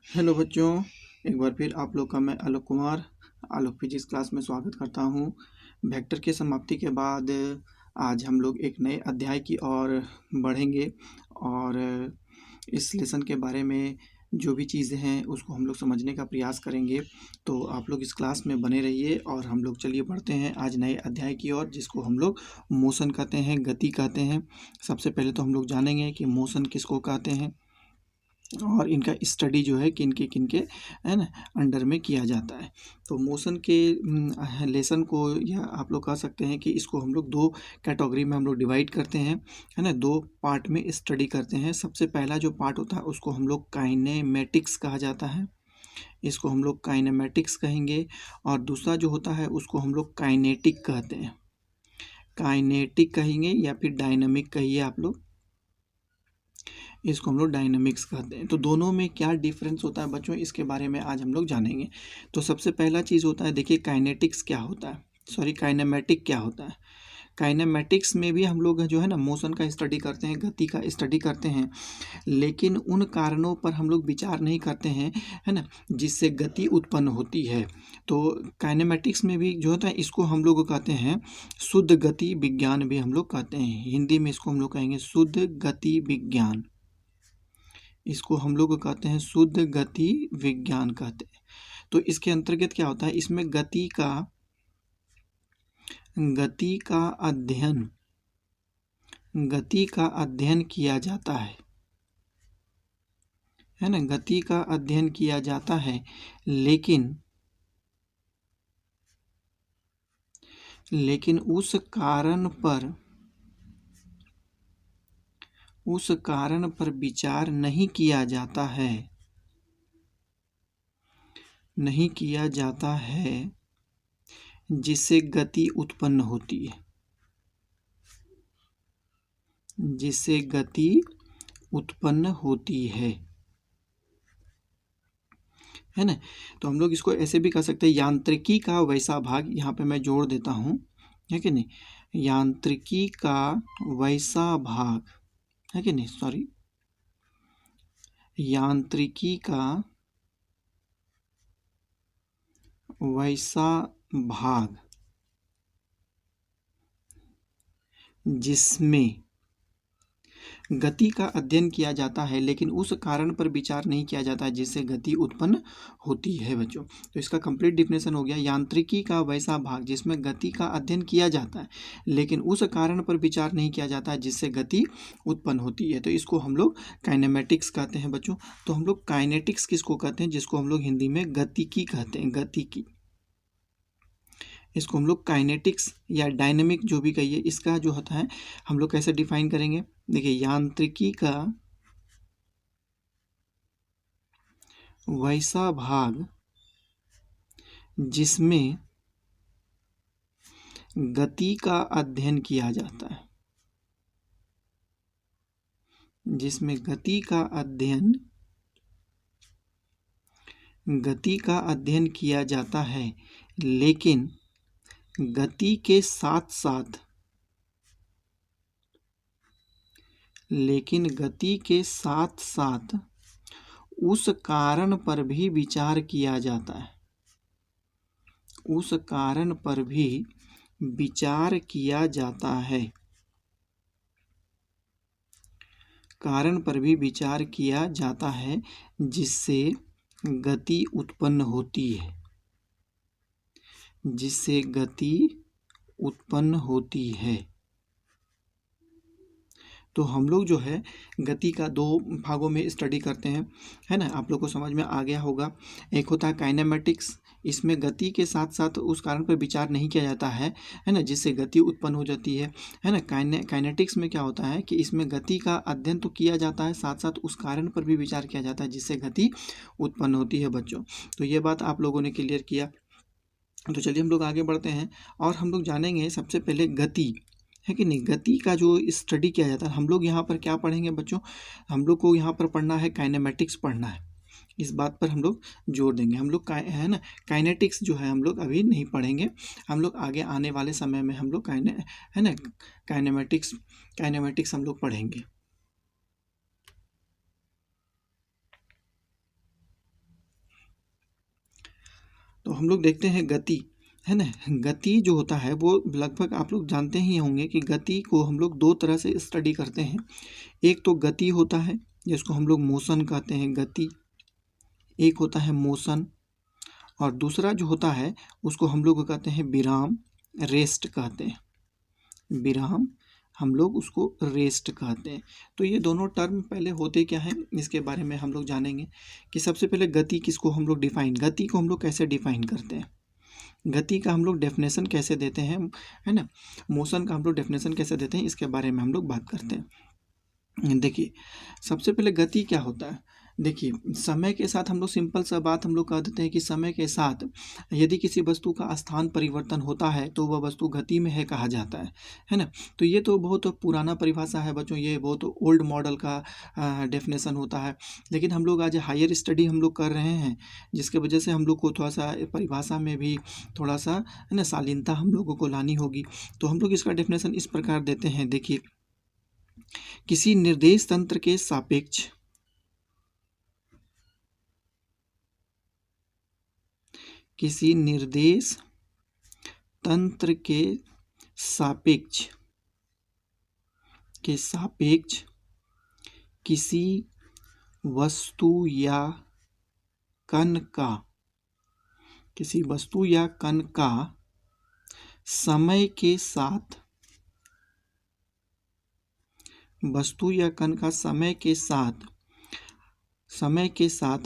Hello बच्चों, एक बार फिर आप लोग का मैं आलोक कुमार आलोक फिजिक्स क्लास में स्वागत करता हूँ। वेक्टर के समाप्ति के बाद आज हम लोग एक नए अध्याय की ओर बढ़ेंगे और इस लेसन के बारे में जो भी चीज़ें हैं उसको हम लोग समझने का प्रयास करेंगे। तो आप लोग इस क्लास में बने रहिए और हम लोग चलिए बढ़ते हैं आज नए अध्याय की ओर, जिसको हम लोग मोशन कहते हैं, गति कहते हैं। सबसे पहले तो हम लोग जानेंगे कि मोशन किसको कहते हैं और इनका स्टडी जो है किनके किनके है ना अंडर में किया जाता है। तो मोशन के लेसन को या आप लोग कह सकते हैं कि इसको हम लोग दो कैटेगरी में हम लोग डिवाइड करते हैं, है ना, दो पार्ट में स्टडी करते हैं। सबसे पहला जो पार्ट होता है उसको हम लोग काइनेमेटिक्स कहा जाता है, इसको हम लोग काइनेमेटिक्स कहेंगे। और दूसरा जो होता है उसको हम लोग काइनेटिक कहते हैं, काइनेटिक कहेंगे या फिर डायनामिक कहिए आप लोग, इसको हम लोग डायनामिक्स कहते हैं। तो दोनों में क्या डिफरेंस होता है बच्चों, इसके बारे में आज हम लोग जानेंगे। तो सबसे पहला चीज़ होता है, देखिए काइनेटिक्स क्या होता है, सॉरी काइनेमेटिक क्या होता है। काइनेमेटिक्स में भी हम लोग जो है ना मोशन का स्टडी करते हैं, गति का स्टडी करते हैं, लेकिन उन कारणों पर हम लोग विचार नहीं करते हैं, है ना, जिससे गति उत्पन्न होती है। तो काइनेमेटिक्स में भी जो होता है इसको हम लोग कहते हैं शुद्ध गति विज्ञान भी हम लोग कहते हैं। हिंदी में इसको हम लोग कहेंगे शुद्ध गति विज्ञान, इसको हम लोग कहते हैं शुद्ध गति विज्ञान कहते हैं। तो इसके अंतर्गत क्या होता है, इसमें गति का अध्ययन किया जाता है ना, गति का अध्ययन किया जाता है। लेकिन उस कारण पर विचार नहीं किया जाता है जिससे गति उत्पन्न होती है, जिससे गति उत्पन्न होती है ना। तो हम लोग इसको ऐसे भी कह सकते हैं, यांत्रिकी का वैसा भाग, यहाँ पे मैं जोड़ देता हूँ, है कि नहीं, यांत्रिकी का वैसा भाग, है कि नहीं, सॉरी, यांत्रिकी का वैसा भाग जिसमें गति का अध्ययन किया जाता है लेकिन उस कारण पर विचार नहीं किया जाता जिससे गति उत्पन्न होती है बच्चों। तो इसका कंप्लीट डिफिनेशन हो गया, यांत्रिकी का वैसा भाग जिसमें गति का अध्ययन किया जाता है लेकिन उस कारण पर विचार नहीं किया जाता है जिससे गति उत्पन्न होती है। तो इसको हम लोग काइनेमेटिक्स कहते हैं बच्चों। तो हम लोग काइनेटिक्स किसको कहते हैं, जिसको हम लोग हिंदी में गतिकी कहते हैं, गतिकी, इसको हम लोग काइनेटिक्स या डायनेमिक जो भी कहिए, इसका जो होता है हम लोग कैसे डिफाइन करेंगे। देखिए, यांत्रिकी का वैसा भाग जिसमें गति का अध्ययन किया जाता है, जिसमें गति का अध्ययन किया जाता है लेकिन गति के साथ साथ उस कारण पर भी विचार किया जाता है, उस कारण पर भी विचार किया जाता है, कारण पर भी विचार किया जाता है जिससे गति उत्पन्न होती है, जिससे गति उत्पन्न होती है। तो हम लोग जो है गति का दो भागों में स्टडी करते हैं, है ना, आप लोग को समझ में आ गया होगा। एक होता है काइनेमेटिक्स, इसमें गति के साथ साथ उस कारण पर विचार नहीं किया जाता है ना, जिससे गति उत्पन्न हो जाती है ना। काइनेटिक्स में क्या होता है कि इसमें गति का अध्ययन तो किया जाता है, साथ साथ उस कारण पर भी विचार किया जाता है जिससे गति उत्पन्न होती है बच्चों। तो ये बात आप लोगों ने क्लियर किया। तो चलिए हम लोग आगे बढ़ते हैं और हम लोग जानेंगे सबसे पहले गति, है कि नहीं, गति का जो स्टडी किया जाता है। हम लोग यहाँ पर क्या पढ़ेंगे बच्चों, हम लोग को यहाँ पर पढ़ना है काइनेमेटिक्स पढ़ना है, इस बात पर हम लोग जोर देंगे। हम लोग है ना काइनेटिक्स जो है हम लोग अभी नहीं पढ़ेंगे, हम लोग आगे आने वाले समय में हम लोग है ना काइनेमेटिक्स हम लोग पढ़ेंगे। तो हम लोग देखते हैं गति, है ना। गति जो होता है वो लगभग आप लोग जानते ही होंगे कि गति को हम लोग दो तरह से स्टडी करते हैं। एक तो गति होता है जिसको हम लोग मोशन कहते हैं, गति एक होता है मोशन, और दूसरा जो होता है उसको हम लोग कहते हैं विराम, रेस्ट कहते हैं। विराम हम लोग उसको रेस्ट कहते हैं। तो ये दोनों टर्म पहले होते क्या हैं इसके बारे में हम लोग जानेंगे कि सबसे पहले गति किसको हम लोग गति को हम लोग कैसे डिफाइन करते हैं, गति का हम लोग डेफिनेशन कैसे देते हैं, है ना। मोशन का हम लोग डेफिनेशन कैसे देते हैं इसके बारे में हम लोग बात करते हैं। देखिए सबसे पहले गति क्या होता है। देखिए समय के साथ हम लोग सिंपल सा बात हम लोग कह देते हैं कि समय के साथ यदि किसी वस्तु का स्थान परिवर्तन होता है तो वह वस्तु गति में है कहा जाता है ना। तो ये तो बहुत पुराना परिभाषा है बच्चों, ये बहुत ओल्ड मॉडल का डेफिनेशन होता है। लेकिन हम लोग आज हायर स्टडी हम लोग कर रहे हैं जिसके वजह से हम लोग को थोड़ा सा परिभाषा में भी थोड़ा सा, है ना, शालीनता हम लोगों को लानी होगी। तो हम लोग इसका डेफिनेशन इस प्रकार देते हैं। देखिए किसी निर्देश तंत्र के सापेक्ष किसी निर्देश तंत्र के सापेक्ष किसी वस्तु या कण का समय के साथ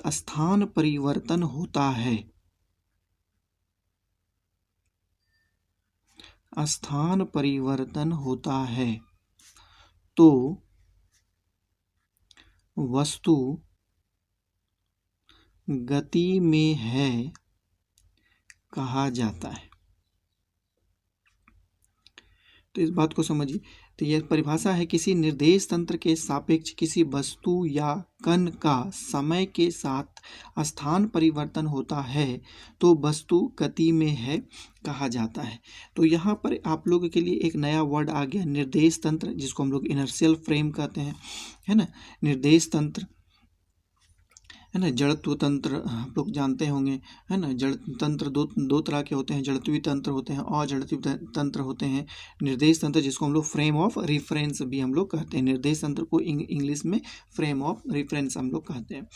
स्थान परिवर्तन होता है। तो वस्तु गति में है कहा जाता है। तो इस बात को समझिए। तो यह परिभाषा है किसी निर्देश तंत्र के सापेक्ष किसी वस्तु या कण का समय के साथ स्थान परिवर्तन होता है तो वस्तु गति में है कहा जाता है। तो यहाँ पर आप लोगों के लिए एक नया वर्ड आ गया, निर्देश तंत्र, जिसको हम लोग इनर्शियल फ्रेम कहते हैं, है ना। निर्देश तंत्र, है ना। जड़त्व तंत्र आप लोग जानते होंगे, है ना। जड़ तंत्र दो तरह के होते हैं, जड़त्वीय तंत्र होते हैं और जड़त्वीय तंत्र होते हैं। निर्देश तंत्र जिसको हम लोग फ्रेम ऑफ रेफरेंस भी हम लोग कहते हैं, निर्देश तंत्र को इंग्लिश में फ्रेम ऑफ रेफरेंस हम लोग कहते हैं।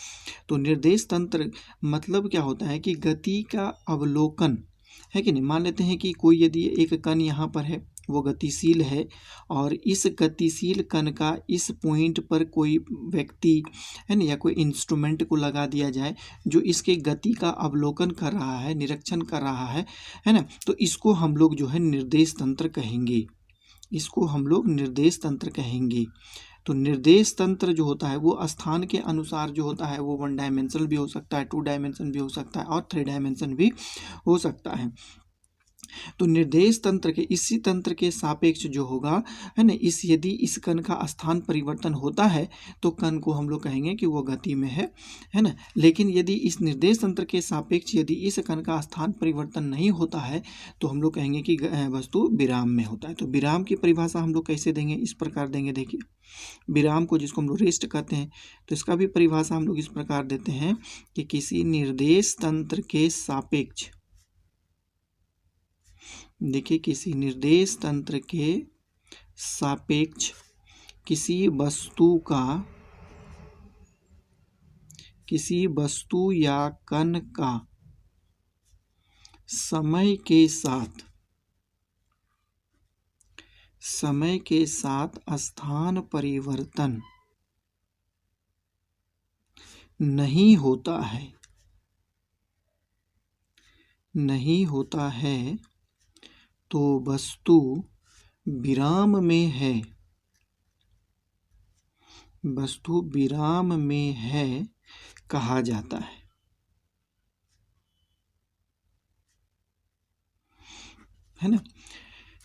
तो निर्देश तंत्र मतलब क्या होता है कि गति का अवलोकन, है कि नहीं। मान लेते हैं कि कोई यदि एक कण यहाँ पर है, वो गतिशील है, और इस गतिशील कण का इस पॉइंट पर कोई व्यक्ति, है ना, या कोई इंस्ट्रूमेंट को लगा दिया जाए जो इसके गति का अवलोकन कर रहा है, निरीक्षण कर रहा है ना। तो इसको हम लोग जो है निर्देश तंत्र कहेंगे। तो निर्देश तंत्र जो होता है वो स्थान के अनुसार जो होता है वो 1 डायमेंशनल भी हो सकता है, 2 डायमेंशन भी हो सकता है और 3 डायमेंशन भी हो सकता है। तो निर्देश तंत्र के इसी तंत्र के सापेक्ष जो होगा, है ना, यदि इस कण का स्थान परिवर्तन होता है तो कण को हम लोग कहेंगे कि वो गति में है ना। लेकिन यदि इस निर्देश तंत्र के सापेक्ष यदि इस कण का स्थान परिवर्तन नहीं होता है तो हम लोग कहेंगे कि वस्तु विराम में होता है। तो विराम की परिभाषा हम लोग कैसे देंगे, इस प्रकार देंगे। देखिए विराम को जिसको हम लोग रेस्ट कहते हैं, तो इसका भी परिभाषा हम लोग इस प्रकार देते हैं कि किसी निर्देश तंत्र के सापेक्ष, देखिए किसी निर्देश तंत्र के सापेक्ष किसी वस्तु या कण का समय के साथ स्थान परिवर्तन नहीं होता है तो वस्तु विराम में है कहा जाता है ना।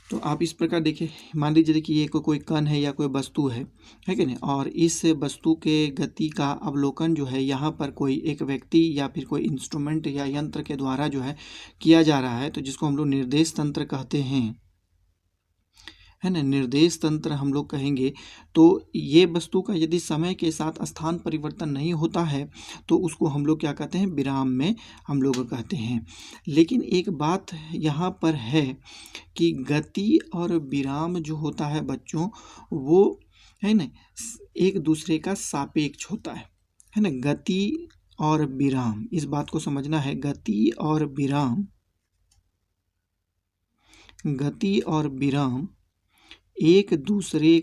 तो आप इस प्रकार देखिए, मान लीजिए कि ये कोई कण है या कोई वस्तु है कि नहीं, और इस वस्तु के गति का अवलोकन जो है यहाँ पर कोई एक व्यक्ति या फिर कोई इंस्ट्रूमेंट या यंत्र के द्वारा जो है किया जा रहा है, तो जिसको हम लोग निर्देश तंत्र कहते हैं, है ना, निर्देश तंत्र हम लोग कहेंगे, तो ये वस्तु का यदि समय के साथ स्थान परिवर्तन नहीं होता है तो उसको हम लोग क्या कहते हैं, विराम में हम लोग कहते हैं। लेकिन एक बात यहाँ पर है कि गति और विराम जो होता है बच्चों, वो है ना एक दूसरे का सापेक्ष होता है ना। गति और विराम, इस बात को समझना है, गति और विराम, गति और विराम एक दूसरे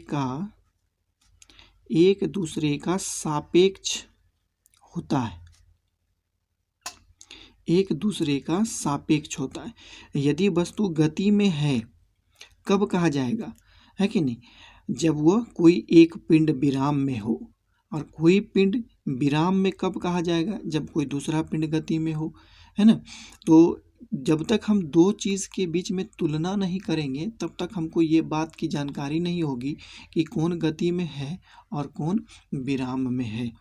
का सापेक्ष होता है, एक दूसरे का सापेक्ष होता है। यदि वस्तु गति में है कब कहा जाएगा, है कि नहीं, जब वह कोई एक पिंड विराम में हो। और कोई पिंड विराम में कब कहा जाएगा, जब कोई दूसरा पिंड गति में हो, है ना। तो जब तक हम दो चीज़ के बीच में तुलना नहीं करेंगे तब तक हमको ये बात की जानकारी नहीं होगी कि कौन गति में है और कौन विराम में है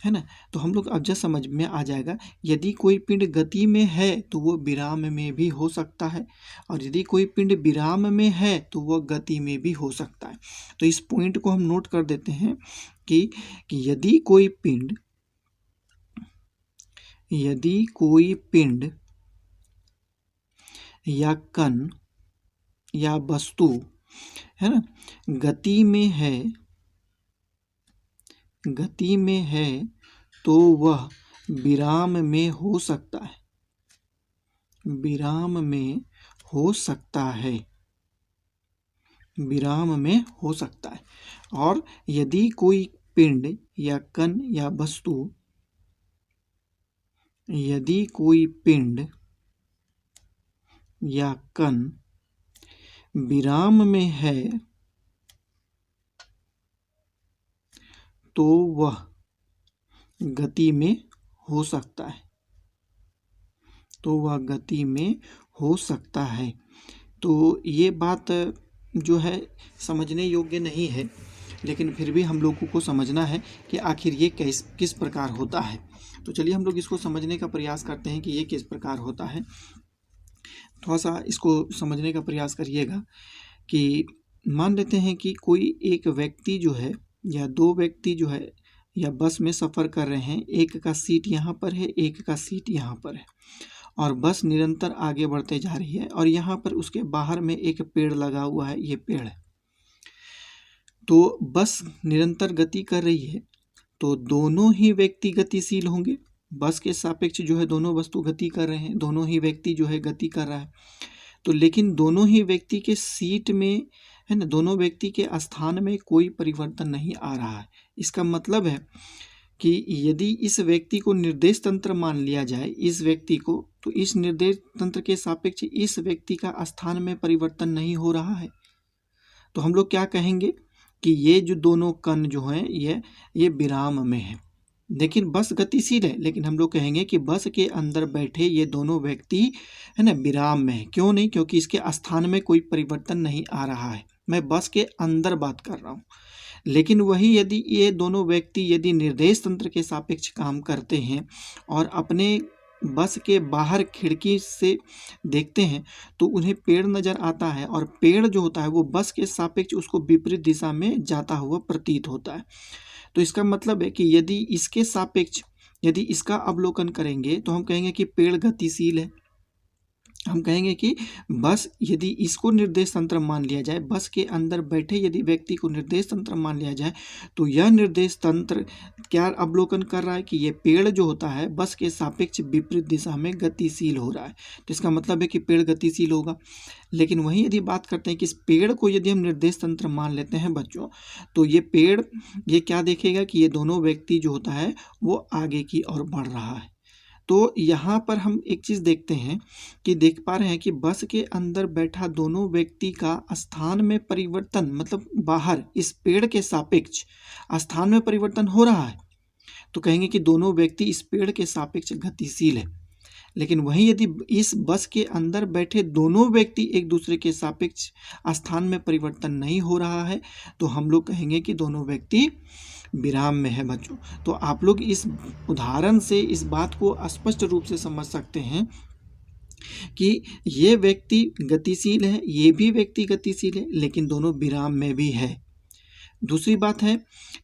ना। तो हम लोग अब जब समझ में आ जाएगा, यदि कोई पिंड गति में है तो वो विराम में भी हो सकता है, और यदि कोई पिंड विराम में है तो वह गति में भी हो सकता है। तो इस पॉइंट को हम नोट कर देते हैं कि यदि कोई पिंड या कण या वस्तु, है ना, गति में है तो वह विराम में हो सकता है, विराम में हो सकता है, विराम में हो सकता है। और यदि कोई पिंड या कण या वस्तु, यदि कोई पिंड या कण विराम में है तो वह गति में हो सकता है, तो वह गति में हो सकता है। तो ये बात जो है समझने योग्य नहीं है, लेकिन फिर भी हम लोगों को समझना है कि आखिर ये किस प्रकार होता है। तो चलिए हम लोग इसको समझने का प्रयास करते हैं कि ये किस प्रकार होता है। थोड़ा सा इसको समझने का प्रयास करिएगा कि मान लेते हैं कि कोई एक व्यक्ति जो है या दो व्यक्ति जो है या बस में सफ़र कर रहे हैं, एक का सीट यहाँ पर है, एक का सीट यहाँ पर है, और बस निरंतर आगे बढ़ते जा रही है, और यहाँ पर उसके बाहर में एक पेड़ लगा हुआ है, ये पेड़ है। तो बस निरंतर गति कर रही है, तो दोनों ही व्यक्ति गतिशील होंगे। बस के सापेक्ष जो है दोनों वस्तु गति कर रहे हैं, दोनों ही व्यक्ति जो है गति कर रहा है। तो लेकिन दोनों ही व्यक्ति के सीट में, है ना, दोनों व्यक्ति के स्थान में कोई परिवर्तन नहीं आ रहा है। इसका मतलब है कि यदि इस व्यक्ति को निर्देश तंत्र मान लिया जाए, इस व्यक्ति को, तो इस निर्देश तंत्र के सापेक्ष इस व्यक्ति का स्थान में परिवर्तन नहीं हो रहा है। तो हम लोग क्या कहेंगे कि ये जो दोनों कण जो हैं ये विराम में है। लेकिन बस गतिशील है, लेकिन हम लोग कहेंगे कि बस के अंदर बैठे ये दोनों व्यक्ति, है ना, विराम में है। क्यों नहीं? क्योंकि इसके स्थान में कोई परिवर्तन नहीं आ रहा है। मैं बस के अंदर बात कर रहा हूँ। लेकिन वही यदि ये दोनों व्यक्ति यदि निर्देश तंत्र के सापेक्ष काम करते हैं और अपने बस के बाहर खिड़की से देखते हैं तो उन्हें पेड़ नज़र आता है, और पेड़ जो होता है वो बस के सापेक्ष उसको विपरीत दिशा में जाता हुआ प्रतीत होता है। तो इसका मतलब है कि यदि इसके सापेक्ष यदि इसका अवलोकन करेंगे तो हम कहेंगे कि पेड़ गतिशील है। हम कहेंगे कि बस यदि इसको निर्देश तंत्र मान लिया जाए, बस के अंदर बैठे यदि व्यक्ति को निर्देश तंत्र मान लिया जाए, तो यह निर्देश तंत्र क्या अवलोकन कर रहा है कि ये पेड़ जो होता है बस के सापेक्ष विपरीत दिशा में गतिशील हो रहा है। तो इसका मतलब है कि पेड़ गतिशील होगा। लेकिन वहीं यदि बात करते हैं कि इस पेड़ को यदि हम निर्देश तंत्र मान लेते हैं बच्चों, तो ये पेड़ ये क्या देखेगा कि ये दोनों व्यक्ति जो होता है वो आगे की ओर बढ़ रहा है। तो यहाँ पर हम एक चीज़ देखते हैं कि देख पा रहे हैं कि बस के अंदर बैठा दोनों व्यक्ति का स्थान में परिवर्तन, मतलब बाहर इस पेड़ के सापेक्ष स्थान में परिवर्तन हो रहा है। तो कहेंगे कि दोनों व्यक्ति इस पेड़ के सापेक्ष गतिशील है। लेकिन वहीं यदि इस बस के अंदर बैठे दोनों व्यक्ति एक दूसरे के सापेक्ष स्थान में परिवर्तन नहीं हो रहा है, तो हम लोग कहेंगे कि दोनों व्यक्ति विराम में है बच्चों। तो आप लोग इस उदाहरण से इस बात को स्पष्ट रूप से समझ सकते हैं कि ये व्यक्ति गतिशील है, ये भी व्यक्ति गतिशील है, लेकिन दोनों विराम में भी है। दूसरी बात है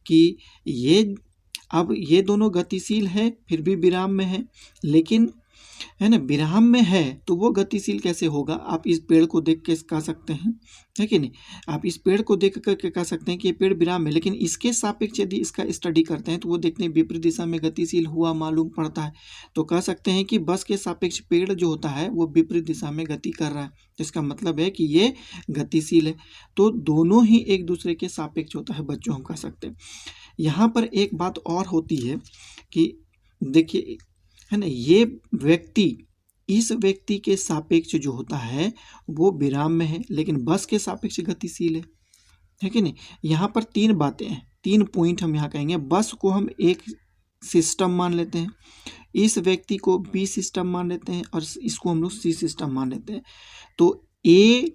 कि ये दोनों गतिशील है फिर भी विराम में है, लेकिन है ना, विराम में है तो वो गतिशील कैसे होगा? आप इस पेड़ को देख के कह सकते हैं, है कि नहीं? आप इस पेड़ को देख करके कह सकते हैं कि ये पेड़ विराम में, लेकिन इसके सापेक्ष यदि इसका स्टडी करते हैं तो वो देखते हैं विपरीत दिशा में गतिशील हुआ मालूम पड़ता है। तो कह सकते हैं कि बस के सापेक्ष पेड़ जो होता है वो विपरीत दिशा में गति कर रहा है, तो इसका मतलब है कि ये गतिशील है। तो दोनों ही एक दूसरे के सापेक्ष होता है बच्चों, हम कह सकते हैं। यहाँ पर एक बात और होती है कि देखिए, है ना, ये व्यक्ति इस व्यक्ति के सापेक्ष जो होता है वो विराम में है, लेकिन बस के सापेक्ष गतिशील है कि नहीं? यहाँ पर तीन बातें हैं, 3 पॉइंट हम यहाँ कहेंगे। बस को हम एक सिस्टम मान लेते हैं, इस व्यक्ति को बी सिस्टम मान लेते हैं, और इसको हम लोग सी सिस्टम मान लेते हैं। तो ए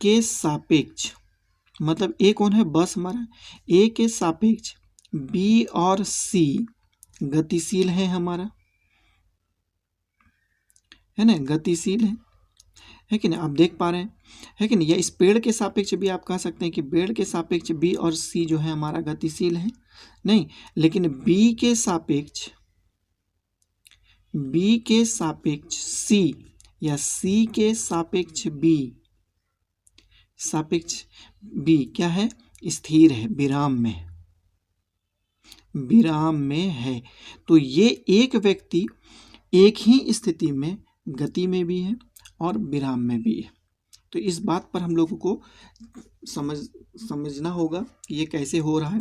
के सापेक्ष, मतलब ए कौन है? बस हमारा। ए के सापेक्ष बी और सी गतिशील है हमारा, है ना, गतिशील है कि नहीं? आप देख पा रहे हैं, है कि नहीं? या इस पेड़ के सापेक्ष भी आप कह सकते हैं कि पेड़ के सापेक्ष बी और सी जो है हमारा गतिशील है, नहीं, लेकिन बी के सापेक्ष सी या सी के सापेक्ष बी क्या है? स्थिर है, विराम में है। तो ये एक व्यक्ति एक ही स्थिति में गति में भी है और विराम में भी है। तो इस बात पर हम लोगों को समझना होगा कि ये कैसे हो रहा है।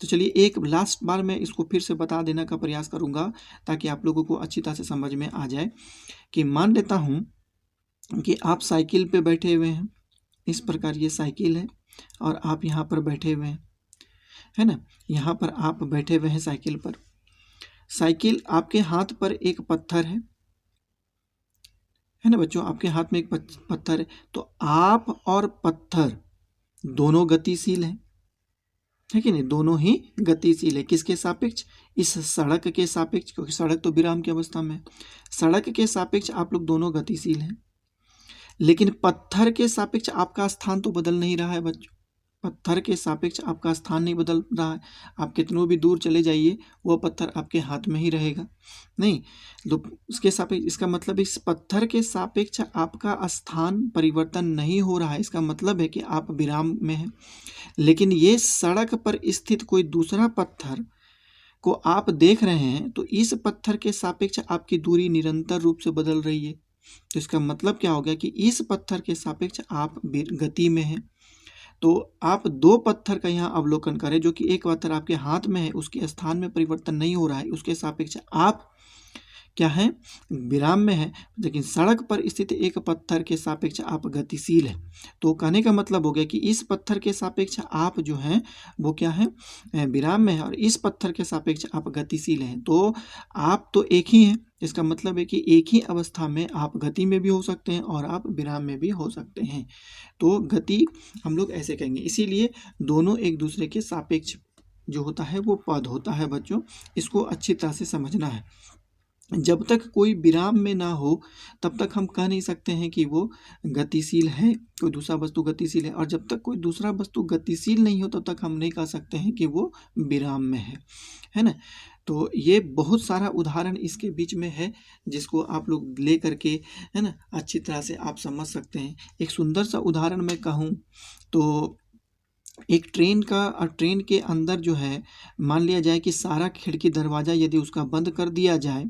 तो चलिए एक लास्ट बार मैं इसको फिर से बता देने का प्रयास करूंगा ताकि आप लोगों को अच्छी तरह से समझ में आ जाए। कि मान लेता हूं कि आप साइकिल पे बैठे हुए हैं, इस प्रकार ये साइकिल है और आप यहाँ पर बैठे हुए हैं, है ना, यहाँ पर आप बैठे हुए हैं साइकिल पर। साइकिल, आपके हाथ पर एक पत्थर है ना बच्चों, आपके हाथ में एक पत्थर है। तो आप और पत्थर दोनों गतिशील हैं, है कि नहीं? दोनों ही गतिशील है। किसके सापेक्ष? इस सड़क के सापेक्ष, क्योंकि सड़क तो विराम की अवस्था में है। सड़क के सापेक्ष आप लोग दोनों गतिशील हैं, लेकिन पत्थर के सापेक्ष आपका स्थान तो बदल नहीं रहा है बच्चों। पत्थर के सापेक्ष आपका स्थान नहीं बदल रहा है। आप कितनों भी दूर चले जाइए वो पत्थर आपके हाथ में ही रहेगा, नहीं। तो उसके सापेक्ष, इसका मतलब इस पत्थर के सापेक्ष आपका स्थान परिवर्तन नहीं हो रहा है, इसका मतलब है कि आप विराम में हैं। लेकिन ये सड़क पर स्थित कोई दूसरा पत्थर को आप देख रहे हैं तो इस पत्थर के सापेक्ष आपकी दूरी निरंतर रूप से बदल रही है। तो इसका मतलब क्या हो गया कि इस पत्थर के सापेक्ष आप गति में हैं। तो आप दो पत्थर का यहाँ अवलोकन करें, जो कि एक पत्थर आपके हाथ में है उसके स्थान में परिवर्तन नहीं हो रहा है, उसके सापेक्ष आप क्या है? विराम में है। लेकिन सड़क पर स्थित एक पत्थर के सापेक्ष आप गतिशील है। तो कहने का मतलब हो गया कि इस पत्थर के सापेक्ष आप जो हैं वो क्या है? विराम में है, और इस पत्थर के सापेक्ष आप गतिशील हैं। तो आप तो एक ही हैं, इसका मतलब है कि एक ही अवस्था में आप गति में भी हो सकते हैं और आप विराम में भी हो सकते हैं। तो गति हम लोग ऐसे कहेंगे, इसीलिए दोनों एक दूसरे के सापेक्ष जो होता है वो पद होता है बच्चों, इसको अच्छी तरह से समझना है। जब तक कोई विराम में ना हो तब तक हम कह नहीं सकते हैं कि वो गतिशील है, कोई दूसरा वस्तु गतिशील है, और जब तक कोई दूसरा वस्तु गतिशील नहीं हो तब तक हम नहीं कह सकते हैं कि वो विराम में है ना। तो ये बहुत सारा उदाहरण इसके बीच में है जिसको आप लोग ले करके, है ना, अच्छी तरह से आप समझ सकते हैं। एक सुंदर सा उदाहरण मैं कहूँ तो एक ट्रेन के अंदर जो है, मान लिया जाए कि सारा खिड़की दरवाज़ा यदि उसका बंद कर दिया जाए,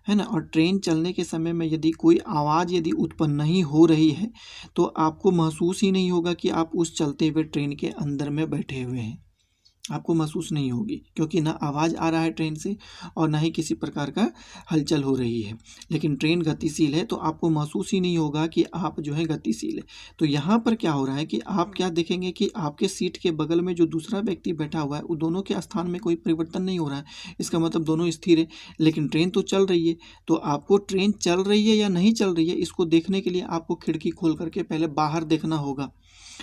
है ना, और ट्रेन चलने के समय में यदि कोई आवाज़ यदि उत्पन्न नहीं हो रही है तो आपको महसूस ही नहीं होगा कि आप उस चलते हुए ट्रेन के अंदर में बैठे हुए हैं। आपको महसूस नहीं होगी, क्योंकि ना आवाज़ आ रहा है ट्रेन से और ना ही किसी प्रकार का हलचल हो रही है। लेकिन ट्रेन गतिशील है तो आपको महसूस ही नहीं होगा कि आप जो है गतिशील है। तो यहाँ पर क्या हो रहा है कि आप क्या देखेंगे कि आपके सीट के बगल में जो दूसरा व्यक्ति बैठा हुआ है वो दोनों के स्थान में कोई परिवर्तन नहीं हो रहा है, इसका मतलब दोनों स्थिर है। लेकिन ट्रेन तो चल रही है, तो आपको ट्रेन चल रही है या नहीं चल रही है इसको देखने के लिए आपको खिड़की खोल करके पहले बाहर देखना होगा,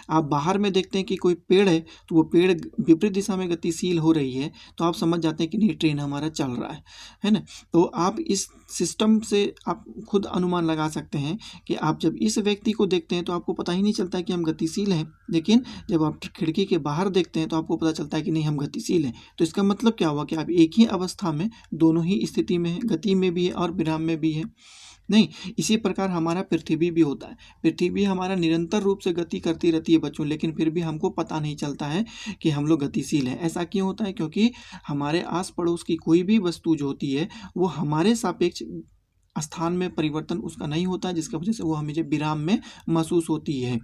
आप बाहर में देखते हैं कि कोई पेड़ है तो वो पेड़ विपरीत दिशा में गतिशील हो रही है, तो आप समझ जाते हैं कि नहीं, ट्रेन हमारा चल रहा है ना। तो आप इस सिस्टम से आप खुद अनुमान लगा सकते हैं कि आप जब इस व्यक्ति को देखते हैं तो आपको पता ही नहीं चलता है कि हम गतिशील हैं, लेकिन जब आप खिड़की के बाहर देखते हैं तो आपको पता चलता है कि नहीं, हम गतिशील हैं। तो इसका मतलब क्या हुआ कि आप एक ही अवस्था में दोनों ही स्थिति में है, गति में भी है और विराम में भी है। नहीं, इसी प्रकार हमारा पृथ्वी भी होता है। पृथ्वी हमारा निरंतर रूप से गति करती रहती है बच्चों, लेकिन फिर भी हमको पता नहीं चलता है कि हम लोग गतिशील हैं। ऐसा क्यों होता है? क्योंकि हमारे आस पड़ोस की कोई भी वस्तु जो होती है वो हमारे सापेक्ष स्थान में परिवर्तन उसका नहीं होता है, जिसकी वजह से वो हमें जो विराम में महसूस होती है।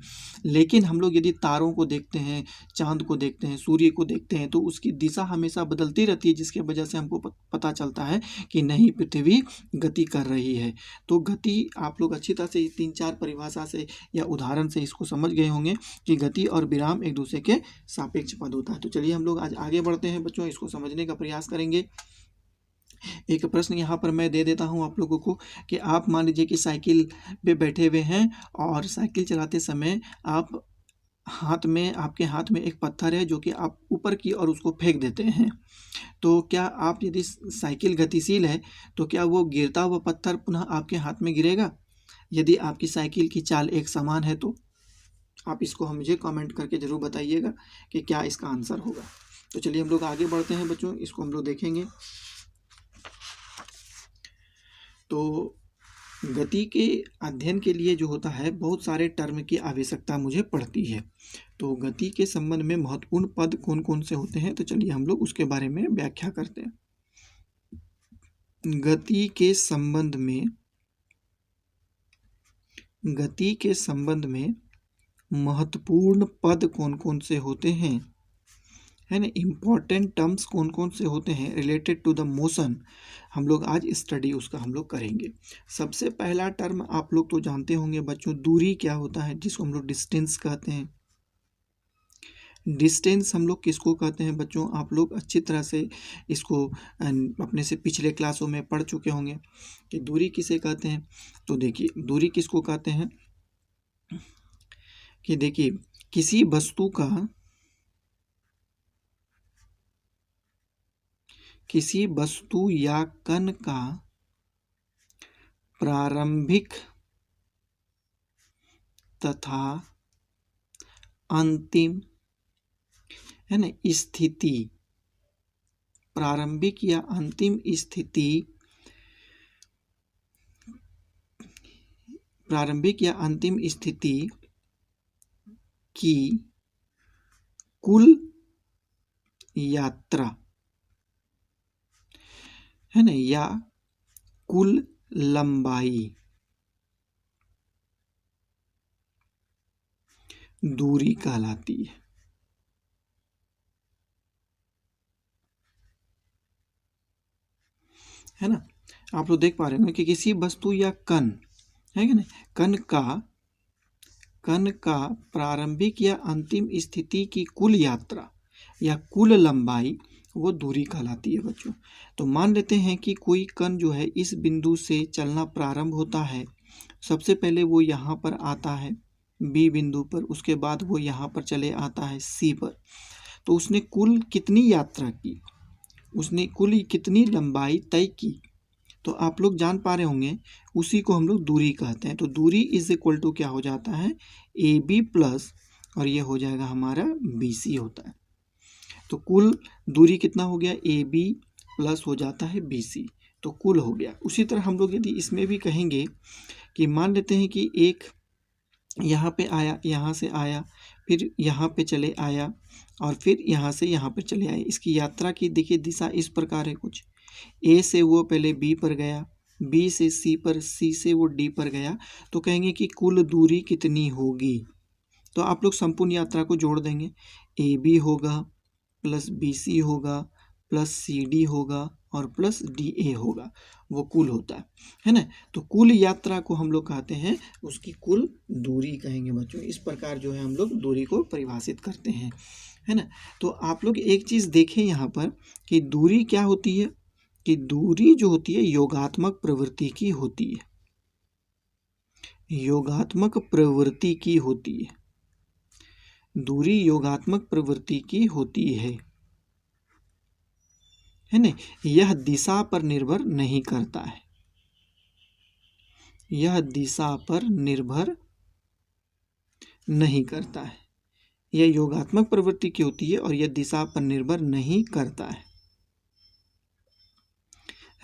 लेकिन हम लोग यदि तारों को देखते हैं, चांद को देखते हैं, सूर्य को देखते हैं, तो उसकी दिशा हमेशा बदलती रहती है, जिसकी वजह से हमको पता चलता है कि नहीं, पृथ्वी गति कर रही है। तो गति आप लोग अच्छी तरह से 3-4 परिभाषा से या उदाहरण से इसको समझ गए होंगे कि गति और विराम एक दूसरे के सापेक्ष पद होता है। तो चलिए हम लोग आज आगे बढ़ते हैं बच्चों, इसको समझने का प्रयास करेंगे। एक प्रश्न यहाँ पर मैं दे देता हूँ आप लोगों को कि आप मान लीजिए कि साइकिल पे बैठे हुए हैं और साइकिल चलाते समय आपके हाथ में एक पत्थर है जो कि आप ऊपर की ओर उसको फेंक देते हैं। तो क्या आप, यदि साइकिल गतिशील है तो क्या वो गिरता हुआ पत्थर पुनः आपके हाथ में गिरेगा? यदि आपकी साइकिल की चाल एक समान है तो आप इसको मुझे कमेंट करके ज़रूर बताइएगा कि क्या इसका आंसर होगा। तो चलिए हम लोग आगे बढ़ते हैं बच्चों, इसको हम लोग देखेंगे। तो गति के अध्ययन के लिए जो होता है, बहुत सारे टर्म की आवश्यकता मुझे पड़ती है। तो गति के संबंध में महत्वपूर्ण पद कौन कौन से होते हैं, तो चलिए हम लोग उसके बारे में व्याख्या करते हैं। गति के संबंध में महत्वपूर्ण पद कौन कौन से होते हैं, है ना। इम्पॉर्टेंट टर्म्स कौन कौन से होते हैं रिलेटेड टू द मोशन, हम लोग आज स्टडी उसका हम लोग करेंगे। सबसे पहला टर्म आप लोग तो जानते होंगे बच्चों, दूरी क्या होता है, जिसको हम लोग डिस्टेंस कहते हैं। डिस्टेंस हम लोग किसको कहते हैं बच्चों, आप लोग अच्छी तरह से इसको अपने से पिछले क्लासों में पढ़ चुके होंगे कि दूरी किसे कहते हैं। तो देखिए, दूरी किसको कहते हैं कि देखिए, किसी वस्तु या कण का प्रारंभिक तथा अंतिम, है ना, स्थिति, प्रारंभिक या अंतिम स्थिति की कुल यात्रा, है ना, या कुल लंबाई दूरी कहलाती है ना। आप लोग देख पा रहे हैं कि किसी वस्तु या कण, है कि नहीं, कण का प्रारंभिक या अंतिम स्थिति की कुल यात्रा या कुल लंबाई वो दूरी कहलाती है बच्चों। तो मान लेते हैं कि कोई कण जो है इस बिंदु से चलना प्रारंभ होता है, सबसे पहले वो यहाँ पर आता है बी बिंदु पर, उसके बाद वो यहाँ पर चले आता है सी पर। तो उसने कुल कितनी यात्रा की, उसने कुल कितनी लंबाई तय की, तो आप लोग जान पा रहे होंगे, उसी को हम लोग दूरी कहते हैं। तो दूरी इज इक्वल टू क्या हो जाता है, ए बी प्लस, और ये हो जाएगा हमारा बी सी होता है। तो कुल दूरी कितना हो गया, ए बी प्लस हो जाता है बी सी, तो कुल हो गया। उसी तरह हम लोग यदि इसमें भी कहेंगे कि मान लेते हैं कि एक यहाँ पे आया, यहाँ से आया, फिर यहाँ पे चले आया, और फिर यहाँ से यहाँ पे चले आए। इसकी यात्रा की देखिए दिशा इस प्रकार है कुछ, ए से वो पहले बी पर गया, बी से सी पर, सी से वो डी पर गया। तो कहेंगे कि कुल दूरी कितनी होगी, तो आप लोग संपूर्ण यात्रा को जोड़ देंगे, ए बी होगा प्लस बी सी होगा प्लस सी डी होगा और प्लस डी ए होगा, वो कुल होता है ना। तो कुल यात्रा को हम लोग कहते हैं, उसकी कुल दूरी कहेंगे बच्चों। इस प्रकार जो है हम लोग दूरी को परिभाषित करते हैं, है ना। तो आप लोग एक चीज़ देखें यहाँ पर कि दूरी क्या होती है, कि दूरी जो होती है योगात्मक प्रवृत्ति की होती है, योगात्मक प्रवृत्ति की होती है। दूरी योगात्मक प्रवृत्ति की होती है ना। यह दिशा पर निर्भर नहीं करता है, यह दिशा पर निर्भर नहीं करता है। यह योगात्मक प्रवृत्ति की होती है और यह दिशा पर निर्भर नहीं करता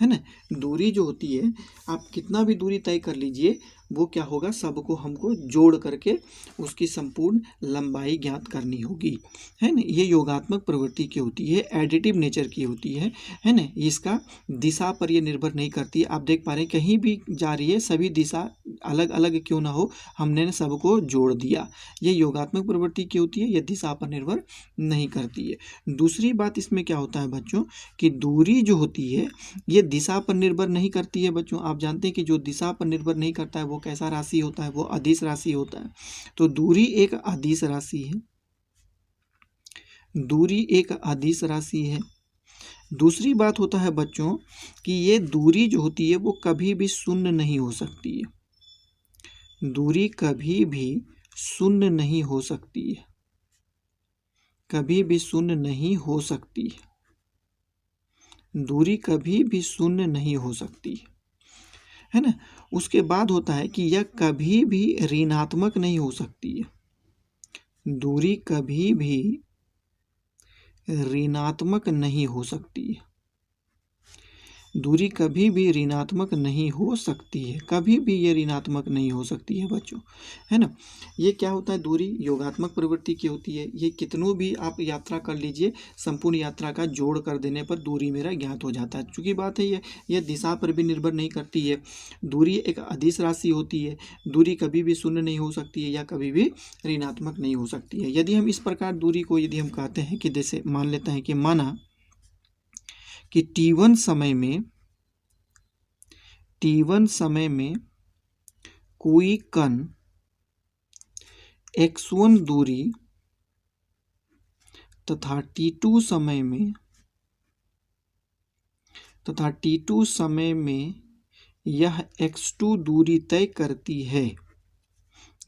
है ना। दूरी जो होती है, आप कितना भी दूरी तय कर लीजिए, वो क्या होगा, सबको हमको जोड़ करके उसकी संपूर्ण लंबाई ज्ञात करनी होगी, है ना। ये योगात्मक प्रवृत्ति की होती है, एडिटिव नेचर की होती है ना। इसका दिशा पर ये निर्भर नहीं करती है। आप देख पा रहे हैं कहीं भी जा रही है, सभी दिशा अलग अलग क्यों ना हो, हमने सबको जोड़ दिया। ये योगात्मक प्रवृत्ति की होती है, यह दिशा पर निर्भर नहीं करती है। दूसरी बात इसमें क्या होता है बच्चों, कि दूरी जो होती है ये दिशा पर निर्भर नहीं करती है बच्चों। आप जानते हैं कि जो दिशा पर निर्भर नहीं करता है वो कैसा राशि होता है, वो अदिश राशि होता है। तो दूरी एक अदिश राशि है, दूरी एक अदिश राशि है। दूसरी बात होता है बच्चों कि ये दूरी जो होती है वो कभी भी शून्य नहीं हो सकती है, दूरी कभी भी शून्य नहीं हो सकती है, कभी भी शून्य नहीं हो सकती है, दूरी कभी भी शून्य नहीं हो सकती है ना। उसके बाद होता है कि यह कभी भी ऋणात्मक नहीं हो सकती है, दूरी कभी भी ऋणात्मक नहीं हो सकती है, दूरी कभी भी ऋणात्मक नहीं हो सकती है, कभी भी ये ऋणात्मक नहीं हो सकती है बच्चों, है ना। ये क्या होता है, दूरी योगात्मक प्रवृत्ति की होती है। ये कितनों भी आप यात्रा कर लीजिए, संपूर्ण यात्रा का जोड़ कर देने पर दूरी मेरा ज्ञात हो जाता है। चूँकि बात है ये दिशा पर भी निर्भर नहीं करती है, दूरी एक अदिश राशि होती है, दूरी कभी भी शून्य नहीं हो सकती है या कभी भी ऋणात्मक नहीं हो सकती है। यदि हम इस प्रकार दूरी को यदि हम कहते हैं कि जैसे मान लेते हैं कि माना कि t1 समय में कोई कण x1 दूरी तथा t2 समय में यह x2 दूरी तय करती है,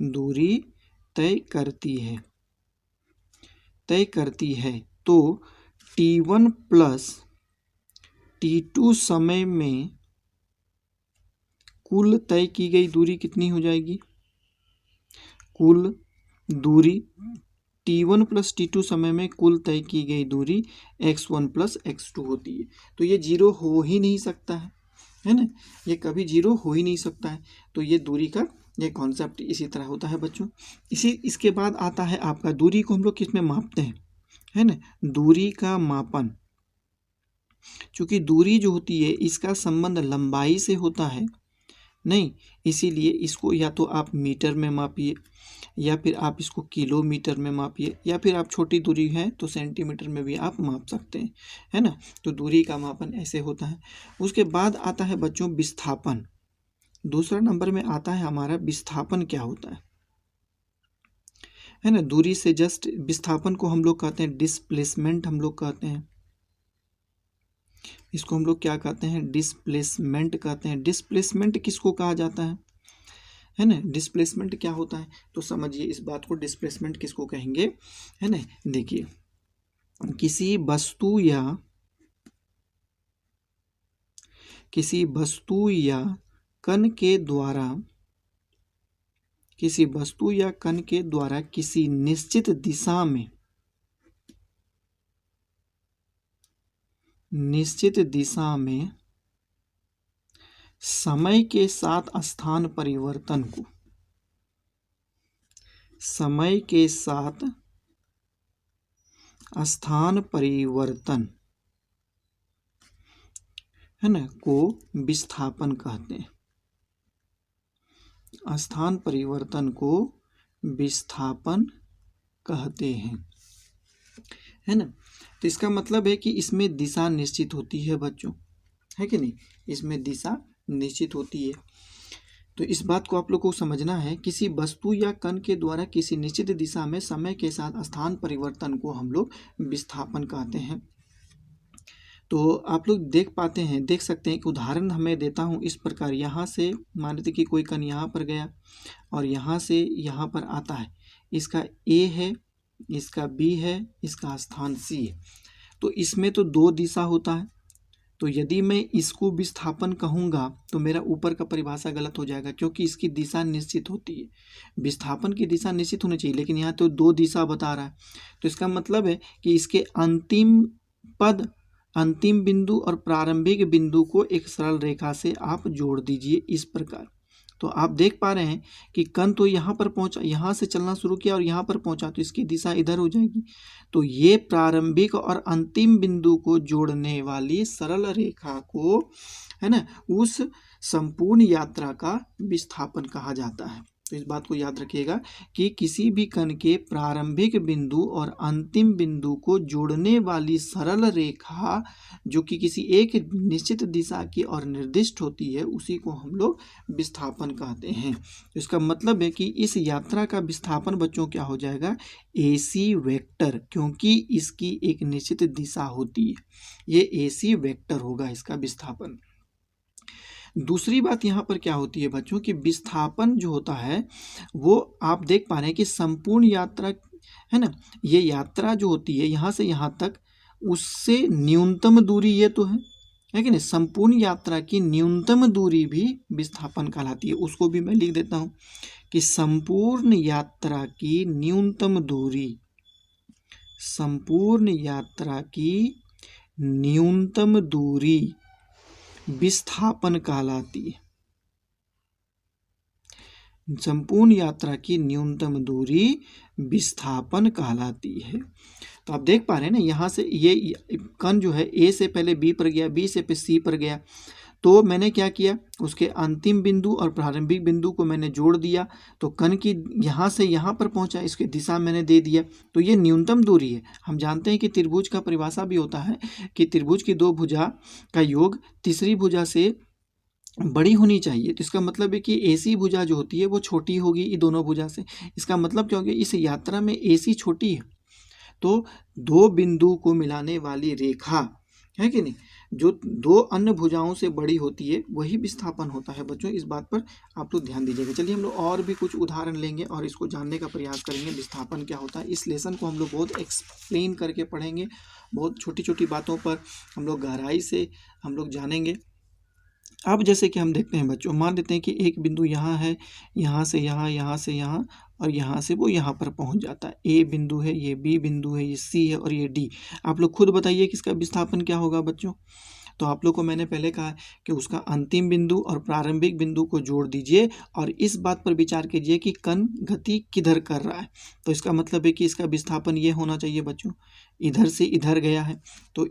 दूरी तय करती है, तो t1 प्लस t2 समय में कुल तय की गई दूरी कितनी हो जाएगी, कुल दूरी t1 प्लस t2 समय में कुल तय की गई दूरी x1 प्लस x2 होती है। तो ये जीरो हो ही नहीं सकता है ना, ये कभी जीरो हो ही नहीं सकता है। तो ये दूरी का ये कॉन्सेप्ट इसी तरह होता है बच्चों। इसके बाद आता है आपका दूरी को हम लोग किस में मापते हैं, है ना, दूरी का मापन। चूँकि दूरी जो होती है इसका संबंध लंबाई से होता है नहीं, इसीलिए इसको या तो आप मीटर में मापिए या फिर आप इसको किलोमीटर में मापिए, या फिर आप छोटी दूरी है तो सेंटीमीटर में भी आप माप सकते हैं, है ना। तो दूरी का मापन ऐसे होता है। उसके बाद आता है बच्चों विस्थापन। दूसरा नंबर में आता है हमारा विस्थापन क्या होता है ना। दूरी से जस्ट विस्थापन को हम लोग कहते हैं डिस्प्लेसमेंट, हम लोग कहते हैं इसको, हम लोग क्या कहते हैं, डिस्प्लेसमेंट कहते हैं। डिस्प्लेसमेंट किसको कहा जाता है ना, डिस्प्लेसमेंट क्या होता है तो समझिए इस बात को, डिस्प्लेसमेंट किसको कहेंगे, है ना। देखिए किसी वस्तु या कण के द्वारा किसी निश्चित दिशा में समय के साथ स्थान परिवर्तन को है ना को विस्थापन कहते हैं, स्थान परिवर्तन को विस्थापन कहते हैं, है ना। तो इसका मतलब है कि इसमें दिशा निश्चित होती है बच्चों, है कि नहीं, इसमें दिशा निश्चित होती है। तो इस बात को आप लोग को समझना है, किसी वस्तु या कण के द्वारा किसी निश्चित दिशा में समय के साथ स्थान परिवर्तन को हम लोग विस्थापन कहते हैं। तो आप लोग देख सकते हैं कि उदाहरण हमें देता हूँ इस प्रकार। यहाँ से मान लेते कि कोई कण यहाँ पर गया और यहाँ से यहाँ पर आता है, इसका ए है इसका बी है, इसका स्थान सी है। तो इसमें तो 2 दिशा होता है, तो यदि मैं इसको विस्थापन कहूँगा तो मेरा ऊपर का परिभाषा गलत हो जाएगा, क्योंकि इसकी दिशा निश्चित होती है। विस्थापन की दिशा निश्चित होनी चाहिए, लेकिन यहाँ तो 2 दिशा बता रहा है। तो इसका मतलब है कि इसके अंतिम पद, अंतिम बिंदु और प्रारंभिक बिंदु को एक सरल रेखा से आप जोड़ दीजिए इस प्रकार। तो आप देख पा रहे हैं कि कण तो यहाँ पर पहुँचा, यहाँ से चलना शुरू किया और यहाँ पर पहुँचा, तो इसकी दिशा इधर हो जाएगी। तो ये प्रारंभिक और अंतिम बिंदु को जोड़ने वाली सरल रेखा को, है ना, उस संपूर्ण यात्रा का विस्थापन कहा जाता है। तो इस बात को याद रखिएगा कि किसी भी कण के प्रारंभिक बिंदु और अंतिम बिंदु को जोड़ने वाली सरल रेखा जो कि किसी एक निश्चित दिशा की और निर्दिष्ट होती है, उसी को हम लोग विस्थापन कहते हैं। तो इसका मतलब है कि इस यात्रा का विस्थापन बच्चों क्या हो जाएगा, AC वेक्टर, क्योंकि इसकी एक निश्चित दिशा होती है, ये AC वेक्टर होगा इसका विस्थापन। दूसरी बात यहाँ पर क्या होती है बच्चों कि विस्थापन जो होता है वो आप देख पा रहे हैं कि संपूर्ण यात्रा, है ना, ये यात्रा जो होती है यहाँ से यहाँ तक, उससे न्यूनतम दूरी ये तो है कि नहीं, संपूर्ण यात्रा की न्यूनतम दूरी भी विस्थापन कहलाती है। उसको भी मैं लिख देता हूँ कि संपूर्ण यात्रा की न्यूनतम दूरी, संपूर्ण यात्रा की न्यूनतम दूरी विस्थापन कहलाती है। संपूर्ण यात्रा की न्यूनतम दूरी विस्थापन कहलाती है। तो आप देख पा रहे हैं ना, यहाँ से ये कण जो है A से पहले B पर गया, B से फिर C पर गया, तो मैंने क्या किया, उसके अंतिम बिंदु और प्रारंभिक बिंदु को मैंने जोड़ दिया, तो कण की यहाँ से यहाँ पर पहुँचा, इसकी दिशा मैंने दे दिया, तो ये न्यूनतम दूरी है। हम जानते हैं कि त्रिभुज का परिभाषा भी होता है कि त्रिभुज की 2 भुजा का योग तीसरी भुजा से बड़ी होनी चाहिए। तो इसका मतलब है कि AC भुजा जो होती है वो छोटी होगी इन दोनों भुजा से। इसका मतलब क्या हो गया, इस यात्रा में AC छोटी है, तो 2 बिंदु को मिलाने वाली रेखा है कि नहीं, जो 2 अन्य भुजाओं से बड़ी होती है, वही विस्थापन होता है बच्चों। इस बात पर आप लोग ध्यान दीजिएगा। चलिए हम लोग और भी कुछ उदाहरण लेंगे और इसको जानने का प्रयास करेंगे, विस्थापन क्या होता है। इस लेसन को हम लोग बहुत एक्सप्लेन करके पढ़ेंगे, बहुत छोटी छोटी बातों पर हम लोग गहराई से हम लोग जानेंगे। अब जैसे कि हम देखते हैं बच्चों, मान लेते हैं कि एक बिंदु यहाँ है, यहाँ से यहाँ, यहाँ से यहाँ, और यहाँ से वो यहाँ पर पहुँच जाता है। A बिंदु है, ये B बिंदु है, ये C है और ये D। आप लोग खुद बताइए कि इसका विस्थापन क्या होगा बच्चों। तो आप लोग को मैंने पहले कहा कि उसका अंतिम बिंदु और प्रारंभिक बिंदु को जोड़ दीजिए और इस बात पर विचार कीजिए कि कण गति किधर कर रहा है। तो इसका मतलब है कि इसका विस्थापन ये होना चाहिए बच्चों, इधर से इधर गया है, तो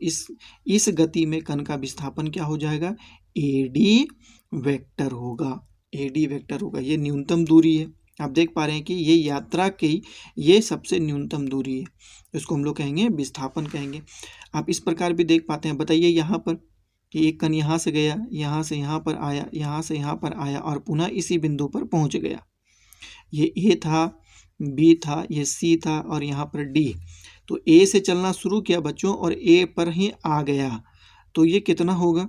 इस गति में कण का विस्थापन क्या हो जाएगा, AD वेक्टर होगा। AD वेक्टर होगा, ये न्यूनतम दूरी है। आप देख पा रहे हैं कि ये यात्रा की ये सबसे न्यूनतम दूरी है, इसको हम लोग कहेंगे विस्थापन कहेंगे। आप इस प्रकार भी देख पाते हैं, बताइए यहाँ पर कि एक कण यहाँ से गया, यहाँ से यहाँ पर आया, यहाँ से यहाँ पर आया और पुनः इसी बिंदु पर पहुँच गया। ये A था, B था, ये C था और यहाँ पर D। तो A से चलना शुरू किया बच्चों और A पर ही आ गया, तो ये कितना होगा,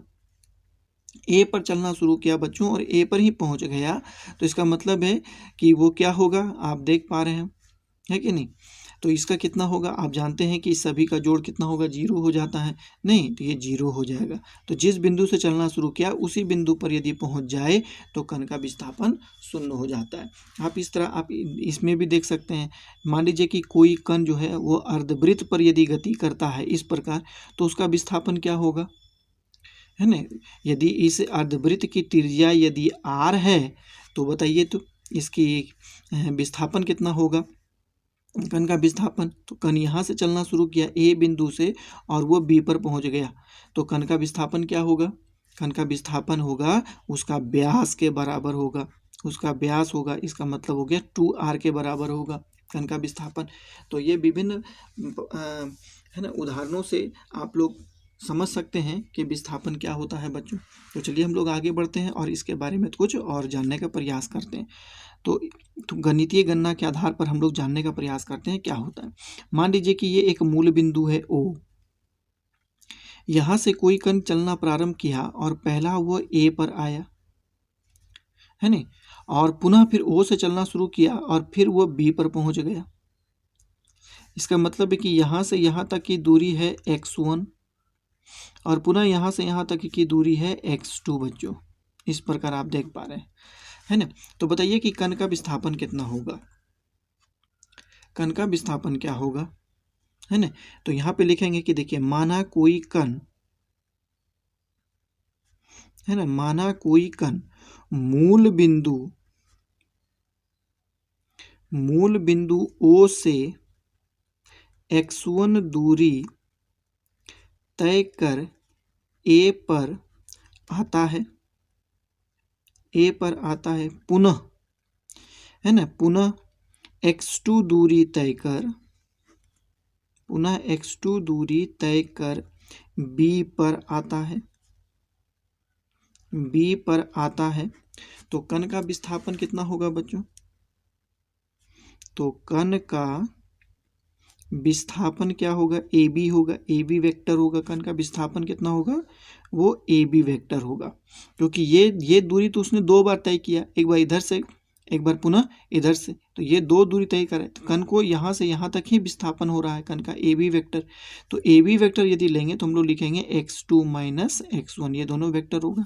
A पर चलना शुरू किया बच्चों और A पर ही पहुँच गया, तो इसका मतलब है कि वो क्या होगा, आप देख पा रहे हैं, है कि नहीं। तो इसका कितना होगा, आप जानते हैं कि इस सभी का जोड़ कितना होगा, 0 हो जाता है, नहीं तो ये 0 हो जाएगा। तो जिस बिंदु से चलना शुरू किया उसी बिंदु पर यदि पहुंच जाए तो कण का विस्थापन 0 हो जाता है। आप इस तरह आप इसमें भी देख सकते हैं, मान लीजिए कि कोई कण जो है वो अर्धवृत्त पर यदि गति करता है इस प्रकार, तो उसका विस्थापन क्या होगा, है ना। यदि इस अर्धवृत्त की त्रिज्या यदि R है तो बताइए तो इसकी विस्थापन कितना होगा, कण का विस्थापन। तो कण यहाँ से चलना शुरू किया A बिंदु से और वो B पर पहुँच गया, तो कण का विस्थापन क्या होगा, कण का विस्थापन होगा उसका व्यास के बराबर होगा, उसका व्यास होगा, इसका मतलब हो गया 2R के बराबर होगा कण का विस्थापन। तो ये विभिन्न है ना उदाहरणों से आप लोग समझ सकते हैं कि विस्थापन क्या होता है बच्चों। तो चलिए हम लोग आगे बढ़ते हैं और इसके बारे में कुछ और जानने का प्रयास करते हैं। तो गणितीय गणना के आधार पर हम लोग जानने का प्रयास करते हैं क्या होता है। मान लीजिए कि ये एक मूल बिंदु है O, यहाँ से कोई कण चलना प्रारंभ किया और पहला वो A पर आया, है ना, और पुनः फिर O से चलना शुरू किया और फिर वो B पर पहुंच गया। इसका मतलब है कि यहाँ से यहाँ तक की दूरी है x1 और पुनः यहाँ से यहाँ तक की दूरी है x2 बच्चों। इस प्रकार आप देख पा रहे हैं, है ना। तो बताइए कि कण का विस्थापन कितना होगा। कण का विस्थापन क्या होगा, है ना। तो यहाँ पे लिखेंगे कि देखिए, माना कोई कण, है ना, माना कोई कण मूल बिंदु O से x1 दूरी तय कर A पर आता है, पुनः, है ना, पुनः x2 दूरी तय कर B पर आता है, तो कण का विस्थापन कितना होगा बच्चों। तो कण का विस्थापन क्या होगा, AB होगा, AB वेक्टर होगा। कण का विस्थापन कितना होगा, वो AB वेक्टर होगा, क्योंकि ये दूरी तो उसने 2 बार तय किया, एक बार इधर से, एक बार पुनः इधर से, तो ये 2 दूरी तय करे। तो कण को यहाँ से यहाँ तक ही विस्थापन हो रहा है, कण का AB वेक्टर। तो AB वेक्टर यदि लेंगे तो हम लोग लिखेंगे x2 माइनस x1, ये दोनों वेक्टर होगा,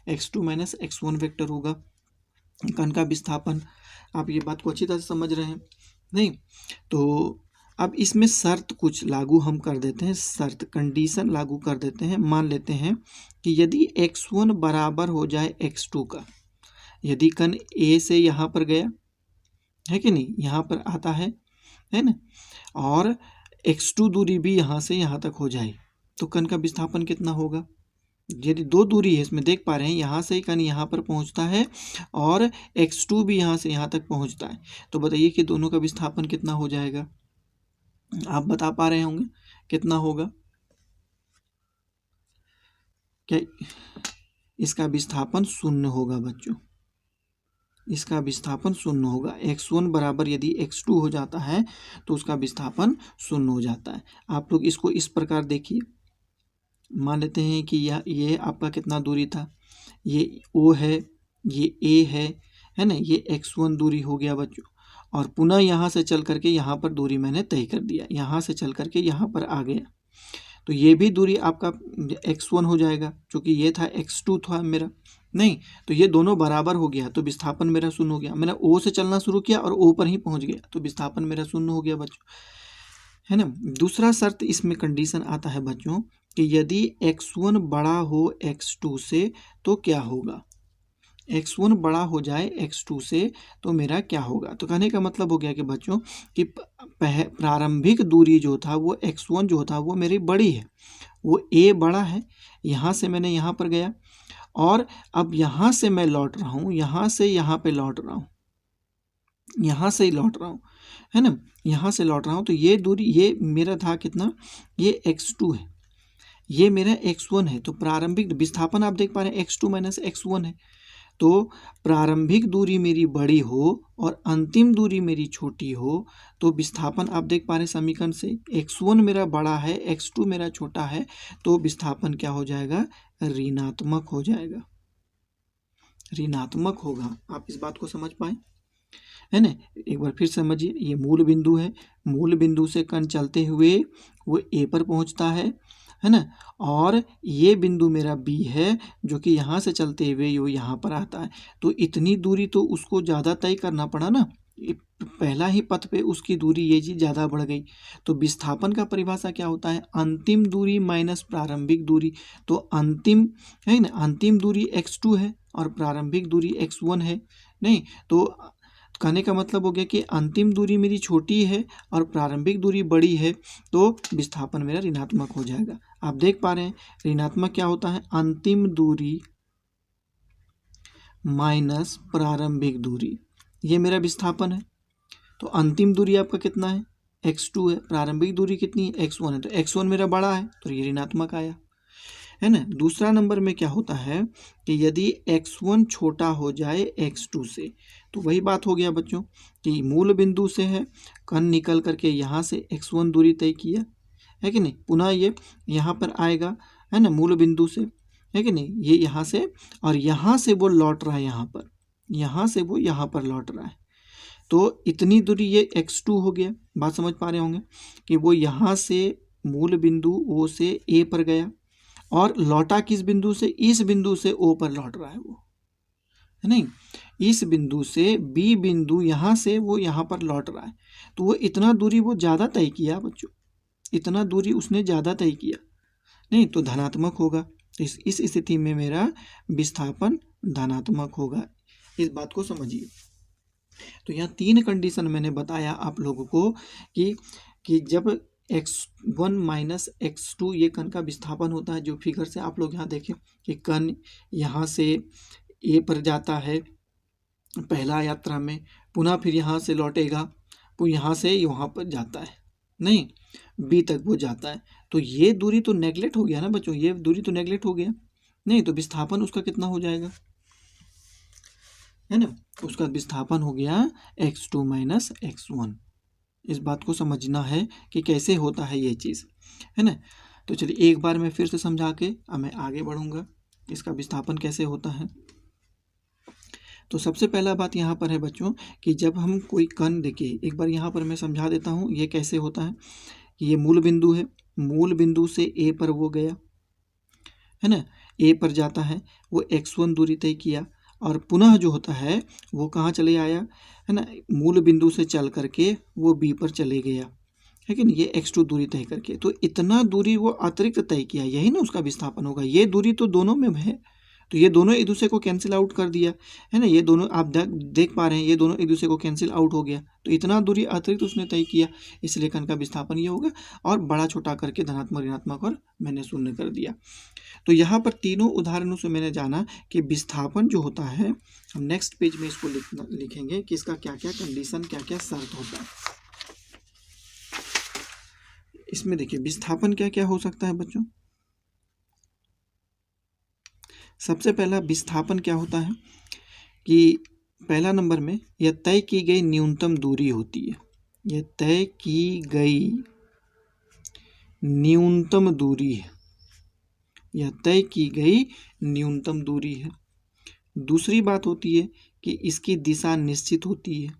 x2 माइनस x1 वेक्टर होगा कण का विस्थापन। आप ये बात को अच्छी तरह से समझ रहे हैं नहीं। तो अब इसमें शर्त कुछ लागू हम कर देते हैं, शर्त कंडीशन लागू कर देते हैं। मान लेते हैं कि यदि x1 बराबर हो जाए x2 का, यदि कण A से यहाँ पर गया है कि नहीं, यहाँ पर आता है ना, और x2 दूरी भी यहाँ से यहाँ तक हो जाए, तो कण का विस्थापन कितना होगा। यदि 2 दूरी है, इसमें देख पा रहे हैं, यहाँ से कण यहाँ पर पहुँचता है और x2 भी यहाँ से यहाँ तक पहुँचता है, तो बताइए कि दोनों का विस्थापन कितना हो जाएगा। आप बता पा रहे होंगे कितना होगा। क्या इसका विस्थापन 0 होगा बच्चों, इसका विस्थापन 0 होगा। x1 बराबर यदि x2 हो जाता है तो उसका विस्थापन 0 हो जाता है। आप लोग इसको इस प्रकार देखिए, मान लेते हैं कि ये आपका कितना दूरी था, ये O है, ये A है ना, ये x1 दूरी हो गया बच्चों, और पुनः यहाँ से चल करके यहाँ पर दूरी मैंने तय कर दिया, यहाँ से चल करके यहाँ पर आ गया, तो ये भी दूरी आपका x1 हो जाएगा, क्योंकि ये था x2 था मेरा नहीं, तो ये दोनों बराबर हो गया, तो विस्थापन मेरा 0 हो गया। मैंने O से चलना शुरू किया और O पर ही पहुँच गया, तो विस्थापन मेरा 0 हो गया बच्चों, है ना। दूसरा शर्त इसमें कंडीशन आता है बच्चों कि यदि x1 बड़ा हो x2 से तो क्या होगा। x1 बड़ा हो जाए x2 से तो मेरा क्या होगा। तो कहने का मतलब हो गया कि बच्चों कि प्रारंभिक दूरी जो था वो x1 जो था वो मेरी बड़ी है, वो A बड़ा है, यहाँ से मैंने यहाँ पर गया और अब यहाँ से मैं लौट रहा हूँ, यहाँ से यहाँ पे लौट रहा हूँ, यहाँ से ही लौट रहा हूँ, है ना, यहाँ से लौट रहा हूँ। तो ये दूरी ये मेरा था कितना, ये x2 है, ये मेरा x1 है। तो प्रारंभिक विस्थापन आप देख पा रहे हैं x2 माइनस x1 है। तो प्रारंभिक दूरी मेरी बड़ी हो और अंतिम दूरी मेरी छोटी हो तो विस्थापन आप देख पा रहे हैं समीकरण से, x1 मेरा बड़ा है, x2 मेरा छोटा है, तो विस्थापन क्या हो जाएगा, ऋणात्मक हो जाएगा, ऋणात्मक होगा। आप इस बात को समझ पाए, है ना। एक बार फिर समझिए, ये मूल बिंदु है, मूल बिंदु से कण चलते हुए वो A पर पहुंचता है ना, और ये बिंदु मेरा B है जो कि यहाँ से चलते हुए वो यहाँ पर आता है। तो इतनी दूरी तो उसको ज़्यादा तय करना पड़ा ना, पहला ही पथ पे उसकी दूरी ये जी ज़्यादा बढ़ गई। तो विस्थापन का परिभाषा क्या होता है, अंतिम दूरी माइनस प्रारंभिक दूरी। तो अंतिम है ना, अंतिम दूरी x2 है और प्रारंभिक दूरी x1 है नहीं, तो कहने का मतलब हो गया कि अंतिम दूरी मेरी छोटी है और प्रारंभिक दूरी बड़ी है, तो विस्थापन मेरा ऋणात्मक हो जाएगा। आप देख पा रहे हैं ऋणात्मक क्या होता है, अंतिम दूरी माइनस प्रारंभिक दूरी, ये मेरा विस्थापन है। तो अंतिम दूरी आपका कितना है, x2 है, प्रारंभिक दूरी कितनी है, x1 है, तो x1 मेरा बड़ा है तो ये ऋणात्मक आया, है ना। दूसरा नंबर में क्या होता है कि यदि x1 छोटा हो जाए x2 से, तो वही बात हो गया बच्चों कि मूल बिंदु से है, कण निकल करके यहाँ से x1 दूरी तय किया है कि नहीं, पुनः ये यहाँ पर आएगा, है ना, मूल बिंदु से, है कि नहीं, ये यहाँ से, और यहाँ से वो लौट रहा है यहाँ पर, यहाँ से वो यहाँ पर लौट रहा है। तो इतनी दूरी ये x2 हो गया। बात समझ पा रहे होंगे कि वो यहाँ से मूल बिंदु O से A पर गया और लौटा किस बिंदु से, इस बिंदु से O पर लौट रहा है वो, है नहीं, इस बिंदु से B बिंदु यहाँ से वो यहाँ पर लौट रहा है। तो वो इतना दूरी वो ज़्यादा तय किया बच्चों, इतना दूरी उसने ज़्यादा तय किया, नहीं तो धनात्मक होगा। इस स्थिति में मेरा विस्थापन धनात्मक होगा। इस बात को समझिए। तो यहाँ 3 कंडीशन मैंने बताया आप लोगों को कि जब x1 माइनस x2 ये कण का विस्थापन होता है, जो फिगर से आप लोग यहाँ देखें कि कण यहाँ से A पर जाता है पहला यात्रा में, पुनः फिर यहाँ से लौटेगा, तो यहाँ से वहाँ पर जाता है, नहीं B तक वो जाता है। तो ये दूरी तो नेगलेक्ट हो गया ना बच्चों, ये दूरी तो नेगलेक्ट हो गया, नहीं तो विस्थापन उसका कितना हो जाएगा, है ना, उसका विस्थापन हो गया x2 माइनस x1। इस बात को समझना है कि कैसे होता है ये चीज़, है ना। तो चलिए एक बार मैं फिर से समझा के अब मैं आगे बढ़ूंगा इसका विस्थापन कैसे होता है। तो सबसे पहला बात यहाँ पर है बच्चों कि जब हम कोई कण, देखिए एक बार यहाँ पर मैं समझा देता हूँ ये कैसे होता है। ये मूल बिंदु है, मूल बिंदु से A पर वो गया, है ना, A पर जाता है, वो x1 दूरी तय किया और पुनः जो होता है वो कहाँ चले आया, है ना, मूल बिंदु से चल करके वो B पर चले गया, है कि नहीं, ये x2 दूरी तय करके। तो इतना दूरी वो अतिरिक्त तय किया, यही ना उसका विस्थापन होगा। ये दूरी तो दोनों में है, तो ये दोनों एक दूसरे को कैंसिल आउट कर दिया, है ना, ये दोनों आप देख पा रहे हैं, ये दोनों एक दूसरे को कैंसिल आउट हो गया। तो इतना दूरी अतिरिक्त उसने तय किया, इसलिए कण का विस्थापन ये होगा। और बड़ा छोटा करके धनात्मक ऋणात्मक और मैंने शून्य कर दिया। तो यहाँ पर तीनों उदाहरणों से मैंने जाना कि विस्थापन जो होता है, हम नेक्स्ट पेज में इसको लिखेंगे कि इसका क्या क्या कंडीशन, क्या क्या शर्त होता है। इसमें देखिए विस्थापन क्या क्या हो सकता है बच्चों। सबसे पहला विस्थापन क्या होता है कि पहला नंबर में यह तय की गई न्यूनतम दूरी होती है, यह तय की गई न्यूनतम दूरी है, यह तय की गई न्यूनतम दूरी है। दूसरी बात होती है कि इसकी दिशा निश्चित होती है,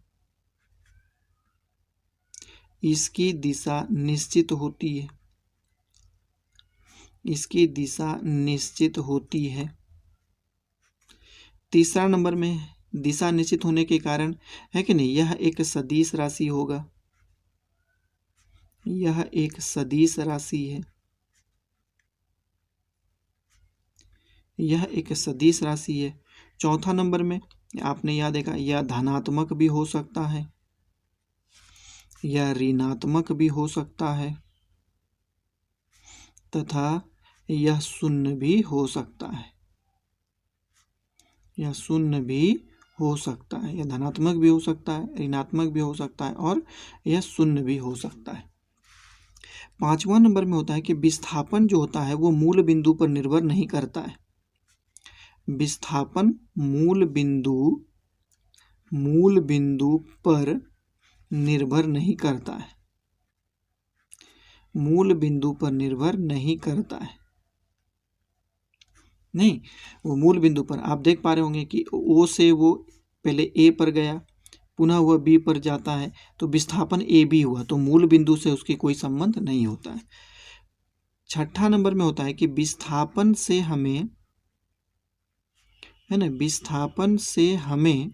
इसकी दिशा निश्चित होती है, इसकी दिशा निश्चित होती है। तीसरा नंबर में दिशा निश्चित होने के कारण, है कि नहीं, यह एक सदिश राशि होगा, यह एक सदिश राशि है, यह एक सदिश राशि है। चौथा नंबर में आपने याद देखा, यह धनात्मक भी हो सकता है, यह ऋणात्मक भी हो सकता है तथा यह शून्य भी हो सकता है, यह शून्य भी हो सकता है, यह धनात्मक भी हो सकता है, ऋणात्मक भी हो सकता है और यह शून्य भी हो सकता है। पांचवा नंबर में होता है कि विस्थापन जो होता है वो मूल बिंदु पर निर्भर नहीं करता है। विस्थापन मूल बिंदु पर निर्भर नहीं करता है, मूल बिंदु पर निर्भर नहीं करता है, नहीं, वो मूल बिंदु पर आप देख पा रहे होंगे कि O से वो पहले A पर गया, पुनः वह B पर जाता है, तो विस्थापन AB हुआ, तो मूल बिंदु से उसकी कोई संबंध नहीं होता है। छठा नंबर में होता है कि विस्थापन से हमें, है ना, विस्थापन से हमें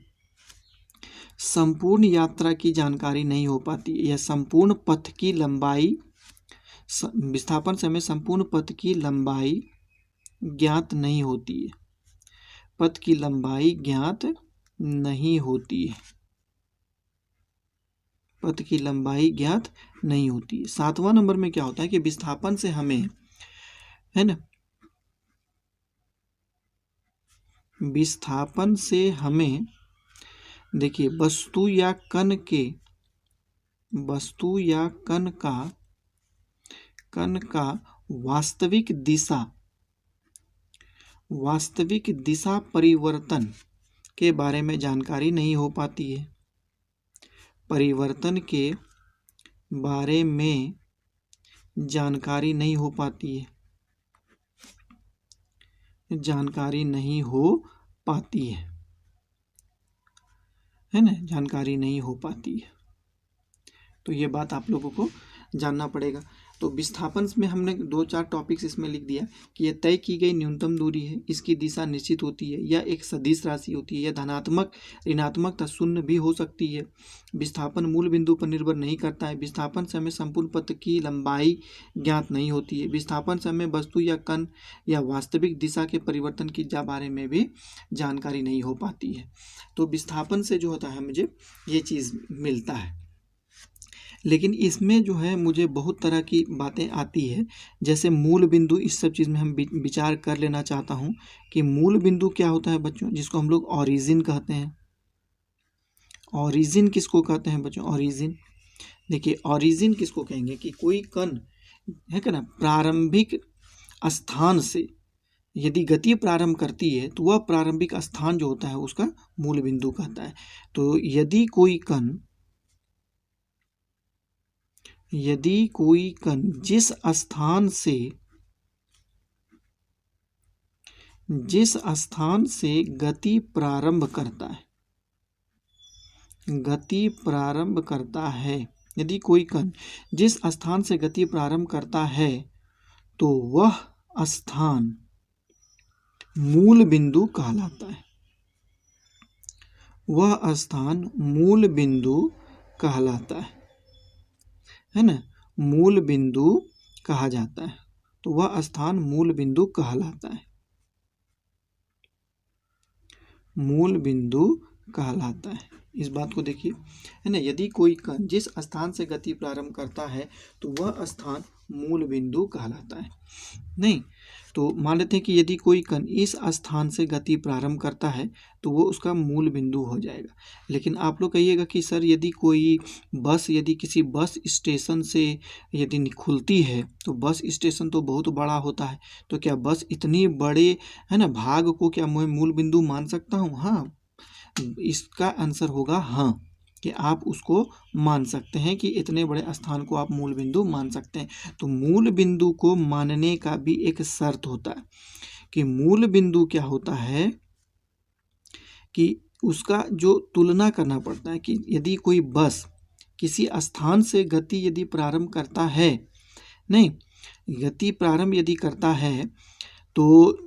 संपूर्ण यात्रा की जानकारी नहीं हो पाती, यह संपूर्ण पथ की लंबाई, विस्थापन से हमें संपूर्ण पथ की लंबाई ज्ञात नहीं होती है, पथ की लंबाई ज्ञात नहीं होती है, पथ की लंबाई ज्ञात नहीं होती है। सातवां नंबर में क्या होता है कि विस्थापन से हमें, है ना, विस्थापन से हमें देखिए वस्तु या कण का वास्तविक दिशा परिवर्तन के बारे में जानकारी नहीं हो पाती है, परिवर्तन के बारे में जानकारी नहीं हो पाती है, जानकारी नहीं हो पाती है। है ना, जानकारी नहीं हो पाती है। तो ये बात आप लोगों को जानना पड़ेगा। तो विस्थापन में हमने 2-4 टॉपिक्स इसमें लिख दिया कि यह तय की गई न्यूनतम दूरी है, इसकी दिशा निश्चित होती है, यह एक सदिश राशि होती है, यह धनात्मक, ऋणात्मक तथा शून्य भी हो सकती है। विस्थापन मूल बिंदु पर निर्भर नहीं करता है। विस्थापन समय संपूर्ण पथ की लंबाई ज्ञात नहीं होती है। विस्थापन समय वस्तु या कण या वास्तविक दिशा के परिवर्तन की बारे में भी जानकारी नहीं हो पाती है। तो विस्थापन से जो होता है मुझे ये चीज़ मिलता है। लेकिन इसमें जो है मुझे बहुत तरह की बातें आती है, जैसे मूल बिंदु, इस सब चीज़ में हम विचार कर लेना चाहता हूँ कि मूल बिंदु क्या होता है बच्चों, जिसको हम लोग ऑरिजिन कहते हैं। ऑरिजिन किसको कहते हैं बच्चों? ऑरिजिन, देखिए ऑरिजिन किसको कहेंगे कि कोई कण है क्या ना, प्रारंभिक स्थान से यदि गति प्रारंभ करती है तो वह प्रारंभिक स्थान जो होता है उसका मूल बिंदु कहता है। तो यदि कोई कण जिस स्थान से गति प्रारंभ करता है, यदि कोई कण जिस स्थान से गति प्रारंभ करता है तो वह स्थान मूल बिंदु कहलाता है। वह स्थान मूल बिंदु कहलाता है ना, मूल बिंदु कहा जाता है। तो वह स्थान मूल बिंदु कहलाता है, मूल बिंदु कहलाता है। इस बात को देखिए, है ना, यदि कोई कण जिस स्थान से गति प्रारंभ करता है तो वह स्थान मूल बिंदु कहलाता है। नहीं तो मान लेते हैं कि यदि कोई कण इस स्थान से गति प्रारंभ करता है तो वो उसका मूल बिंदु हो जाएगा। लेकिन आप लोग कहिएगा कि सर यदि कोई बस, यदि किसी बस स्टेशन से यदि खुलती है तो बस स्टेशन तो बहुत बड़ा होता है, तो क्या बस इतनी बड़े है ना भाग को क्या मैं मूल बिंदु मान सकता हूँ? हाँ, इसका आंसर होगा हाँ, कि आप उसको मान सकते हैं कि इतने बड़े स्थान को आप मूल बिंदु मान सकते हैं। तो मूल बिंदु को मानने का भी एक शर्त होता है कि मूल बिंदु क्या होता है कि उसका जो तुलना करना पड़ता है कि यदि कोई बस किसी स्थान से गति यदि प्रारंभ करता है, नहीं गति प्रारंभ यदि करता है तो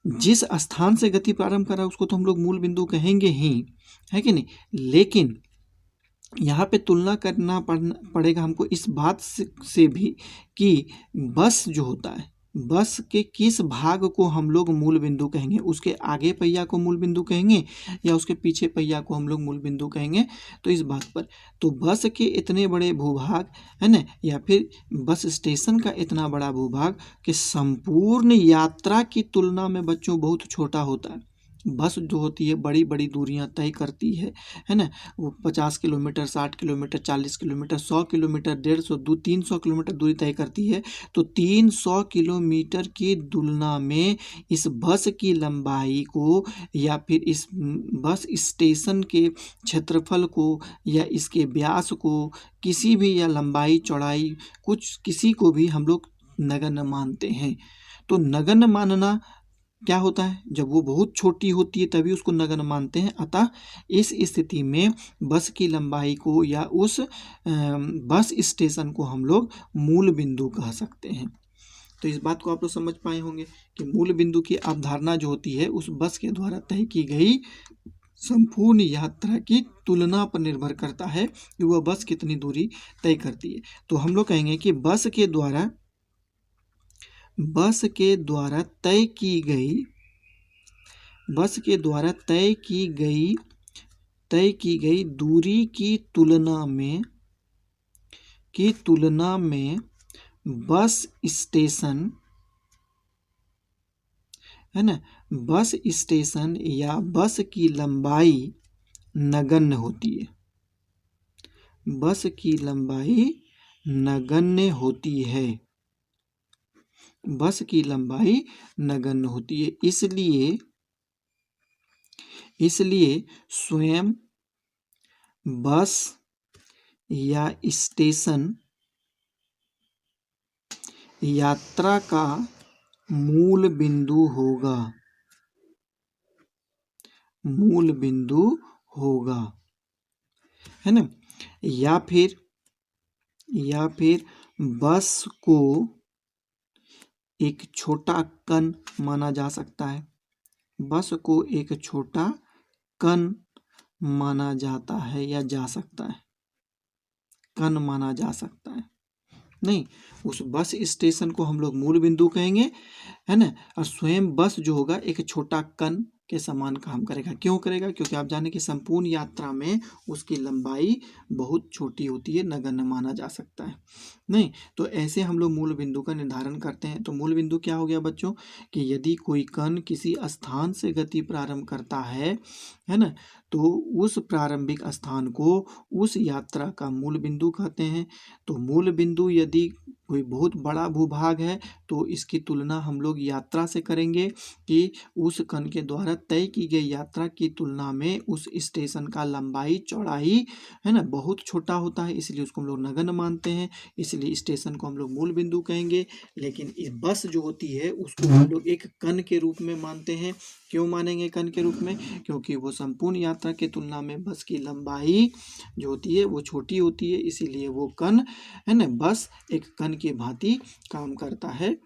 जिस स्थान से गति प्रारंभ कर रहा है उसको तो हम लोग मूल बिंदु कहेंगे ही, है कि नहीं। लेकिन यहाँ पे तुलना करना पड़ेगा हमको इस बात से भी कि बस जो होता है, बस के किस भाग को हम लोग मूल बिंदु कहेंगे, उसके आगे पहिया को मूल बिंदु कहेंगे या उसके पीछे पहिया को हम लोग मूल बिंदु कहेंगे। तो इस बात पर तो बस के इतने बड़े भूभाग है ना, या फिर बस स्टेशन का इतना बड़ा भूभाग कि संपूर्ण यात्रा की तुलना में बच्चों बहुत छोटा होता है। बस जो होती है बड़ी बड़ी दूरियां तय करती है ना, वो 50 kilometre, 60 kilometre, 40 kilometre, 100 kilometre, 150, 300 kilometre दूरी तय करती है। तो 300 किलोमीटर की तुलना में इस बस की लंबाई को या फिर इस बस स्टेशन के क्षेत्रफल को या इसके व्यास को किसी भी या लंबाई चौड़ाई कुछ किसी को भी हम लोग नगण्य मानते हैं। तो नगण्य मानना क्या होता है, जब वो बहुत छोटी होती है तभी उसको नगण्य मानते हैं। अतः इस स्थिति में बस की लंबाई को या उस बस स्टेशन को हम लोग मूल बिंदु कह सकते हैं। तो इस बात को आप लोग समझ पाए होंगे कि मूल बिंदु की अवधारणा जो होती है उस बस के द्वारा तय की गई संपूर्ण यात्रा की तुलना पर निर्भर करता है कि वह बस कितनी दूरी तय करती है। तो हम लोग कहेंगे कि बस के द्वारा तय की गई दूरी की तुलना में बस स्टेशन है ना, बस स्टेशन या बस की लंबाई नगण्य होती है। बस की लंबाई नगण्य होती है। बस की लंबाई नगण्य होती है। इसलिए स्वयं बस या स्टेशन यात्रा का मूल बिंदु होगा, है ना। या फिर बस को एक छोटा कण माना जा सकता है, बस को एक छोटा कण माना जाता है या जा सकता है, कण माना जा सकता है। नहीं, उस बस स्टेशन को हम लोग मूल बिंदु कहेंगे, है ना। और स्वयं बस जो होगा एक छोटा कण के समान काम करेगा। क्यों करेगा? क्योंकि आप जाने कि संपूर्ण यात्रा में उसकी लंबाई बहुत छोटी होती है, नगण्य माना जा सकता है। नहीं, तो ऐसे हम लोग मूल बिंदु का निर्धारण करते हैं। तो मूल बिंदु क्या हो गया बच्चों, कि यदि कोई कण किसी स्थान से गति प्रारंभ करता है ना, तो उस प्रारंभिक स्थान को उस यात्रा का मूल बिंदु कहते हैं। तो मूल बिंदु यदि कोई बहुत बड़ा भूभाग है तो इसकी तुलना हम लोग यात्रा से करेंगे कि उस कण के द्वारा तय की गई यात्रा की तुलना में उस स्टेशन का लंबाई चौड़ाई, है ना, बहुत छोटा होता है, इसलिए उसको हम लोग नगण्य मानते हैं, इसलिए स्टेशन को हम लोग मूल बिंदु कहेंगे। लेकिन इस बस जो होती है उसको हम लोग एक कण के रूप में मानते हैं। क्यों मानेंगे कण के रूप में? क्योंकि वो संपूर्ण यात्रा की तुलना में बस की लंबाई जो होती है वो छोटी होती है, इसीलिए वो कण, है ना, बस एक कण की भांति काम करता है।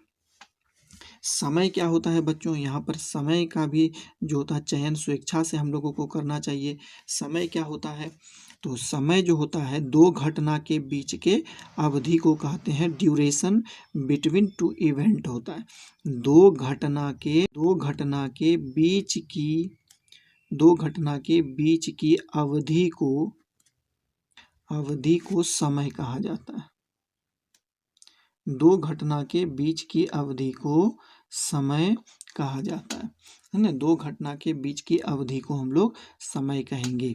समय क्या होता है बच्चों, यहाँ पर समय का भी जो होता है चयन स्वेच्छा से हम लोगों को करना चाहिए। समय क्या होता है? तो समय जो होता है दो घटना के बीच के अवधि को कहते हैं ड्यूरेशन बिटवीन टू इवेंट होता है। दो घटना के बीच की अवधि को समय कहा जाता है। दो घटना के बीच की अवधि को समय कहा जाता है ना। दो घटना के बीच की अवधि को हम लोग समय कहेंगे।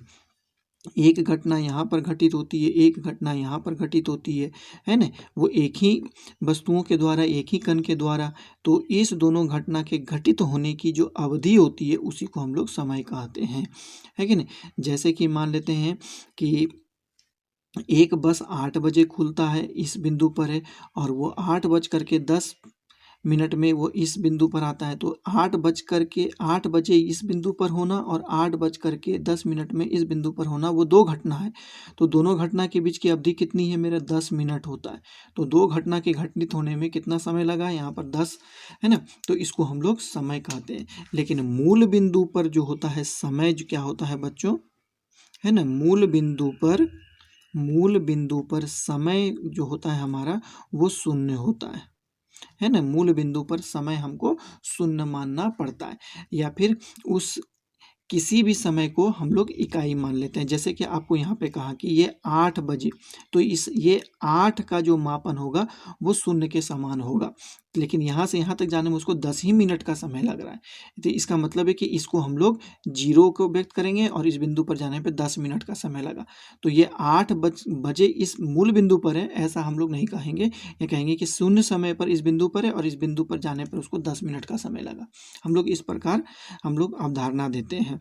एक घटना यहाँ पर घटित होती है, एक घटना यहाँ पर घटित होती है ना, वो एक ही वस्तुओं के द्वारा, एक ही कण के द्वारा। तो इस दोनों घटना के घटित होने की जो अवधि होती है उसी को हम लोग समय कहते हैं, है कि नहीं। जैसे कि मान लेते हैं कि एक बस 8 बजे खुलता है, इस बिंदु पर है, और वो 8:10 में वो इस बिंदु पर आता है। तो 8 बजे इस बिंदु पर होना और 8:10 में इस बिंदु पर होना, वो दो घटना है। तो दोनों घटना के बीच की अवधि कितनी है मेरा? 10 मिनट होता है। तो दो घटना के घटित होने में कितना समय लगा है? यहाँ पर 10, है ना। तो इसको हम लोग समय कहते हैं। लेकिन मूल बिंदु पर जो होता है समय जो क्या होता है बच्चों, है ना, मूल बिंदु पर समय जो होता है हमारा वो शून्य होता है ना। मूल बिंदु पर समय हमको शून्य मानना पड़ता है, या फिर उस किसी भी समय को हम लोग इकाई मान लेते हैं। जैसे कि आपको यहाँ पे कहा कि ये 8 बजे, तो ये 8 का जो मापन होगा वो शून्य के समान होगा, लेकिन यहाँ से यहाँ तक जाने में उसको 10 ही मिनट का समय लग रहा है। तो इसका मतलब है कि इसको हम लोग जीरो को व्यक्त करेंगे और इस बिंदु पर जाने पे 10 मिनट का समय लगा। तो ये 8 बजे इस मूल बिंदु पर है, ऐसा हम लोग नहीं कहेंगे। ये कहेंगे कि शून्य समय पर इस बिंदु पर है और इस बिंदु पर जाने पर उसको 10 मिनट का समय लगा। हम लोग इस प्रकार हम लोग अवधारणा देते हैं।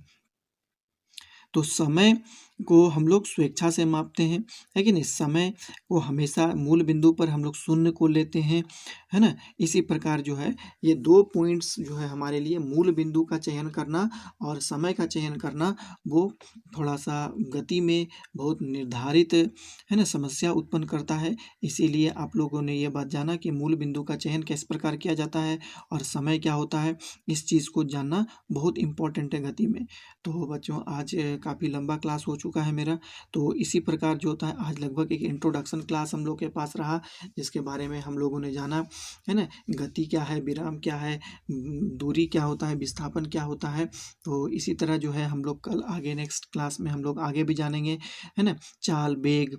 तो समय को हम लोग स्वेच्छा से मापते हैं, है कि नहीं। समय को हमेशा मूल बिंदु पर हम लोग शून्य को लेते हैं, है ना। इसी प्रकार जो है ये दो पॉइंट्स जो है हमारे लिए मूल बिंदु का चयन करना और समय का चयन करना, वो थोड़ा सा गति में बहुत निर्धारित, है ना, समस्या उत्पन्न करता है। इसीलिए आप लोगों ने ये बात जाना कि मूल बिंदु का चयन किस प्रकार किया जाता है और समय क्या होता है, इस चीज़ को जानना बहुत इम्पोर्टेंट है गति में। तो बच्चों आज काफ़ी लंबा क्लास हो चुका है मेरा, तो इसी प्रकार जो होता है आज लगभग एक इंट्रोडक्शन क्लास हम लोग के पास रहा, जिसके बारे में हम लोगों ने जाना, है ना, गति क्या है, विराम क्या है, दूरी क्या होता है, विस्थापन क्या होता है। तो इसी तरह जो है हम लोग कल आगे नेक्स्ट क्लास में हम लोग आगे भी जानेंगे, है ना। चाल, वेग,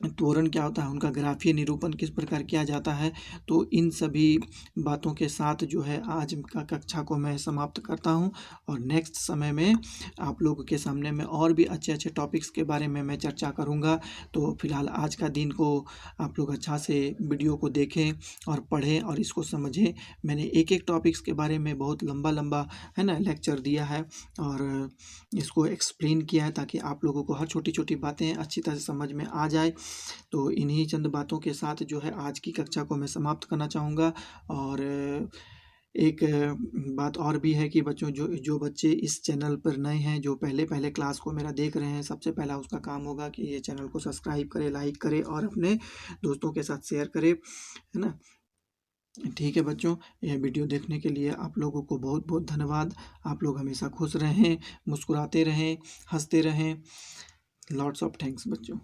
त्वरण क्या होता है, उनका ग्राफीय निरूपण किस प्रकार किया जाता है। तो इन सभी बातों के साथ जो है आज का कक्षा को मैं समाप्त करता हूं, और नेक्स्ट समय में आप लोगों के सामने मैं और भी अच्छे अच्छे टॉपिक्स के बारे में मैं चर्चा करूंगा। तो फिलहाल आज का दिन को आप लोग अच्छा से वीडियो को देखें और पढ़ें और इसको समझें। मैंने एक एक टॉपिक्स के बारे में बहुत लंबा लंबा, है ना, लेक्चर दिया है और इसको एक्सप्लेन किया है ताकि आप लोगों को हर छोटी छोटी बातें अच्छी तरह से समझ में आ जाए। तो इन्हीं चंद बातों के साथ जो है आज की कक्षा को मैं समाप्त करना चाहूँगा, और एक बात और भी है कि बच्चों, जो जो बच्चे इस चैनल पर नए हैं, जो पहले क्लास को मेरा देख रहे हैं, सबसे पहला उसका काम होगा कि ये चैनल को सब्सक्राइब करे, लाइक करे और अपने दोस्तों के साथ शेयर करे, है ना? ठीक है बच्चों, यह वीडियो देखने के लिए आप लोगों को बहुत बहुत धन्यवाद। आप लोग हमेशा खुश रहें, मुस्कुराते रहें, हंसते रहें। लॉट्स ऑफ थैंक्स बच्चों।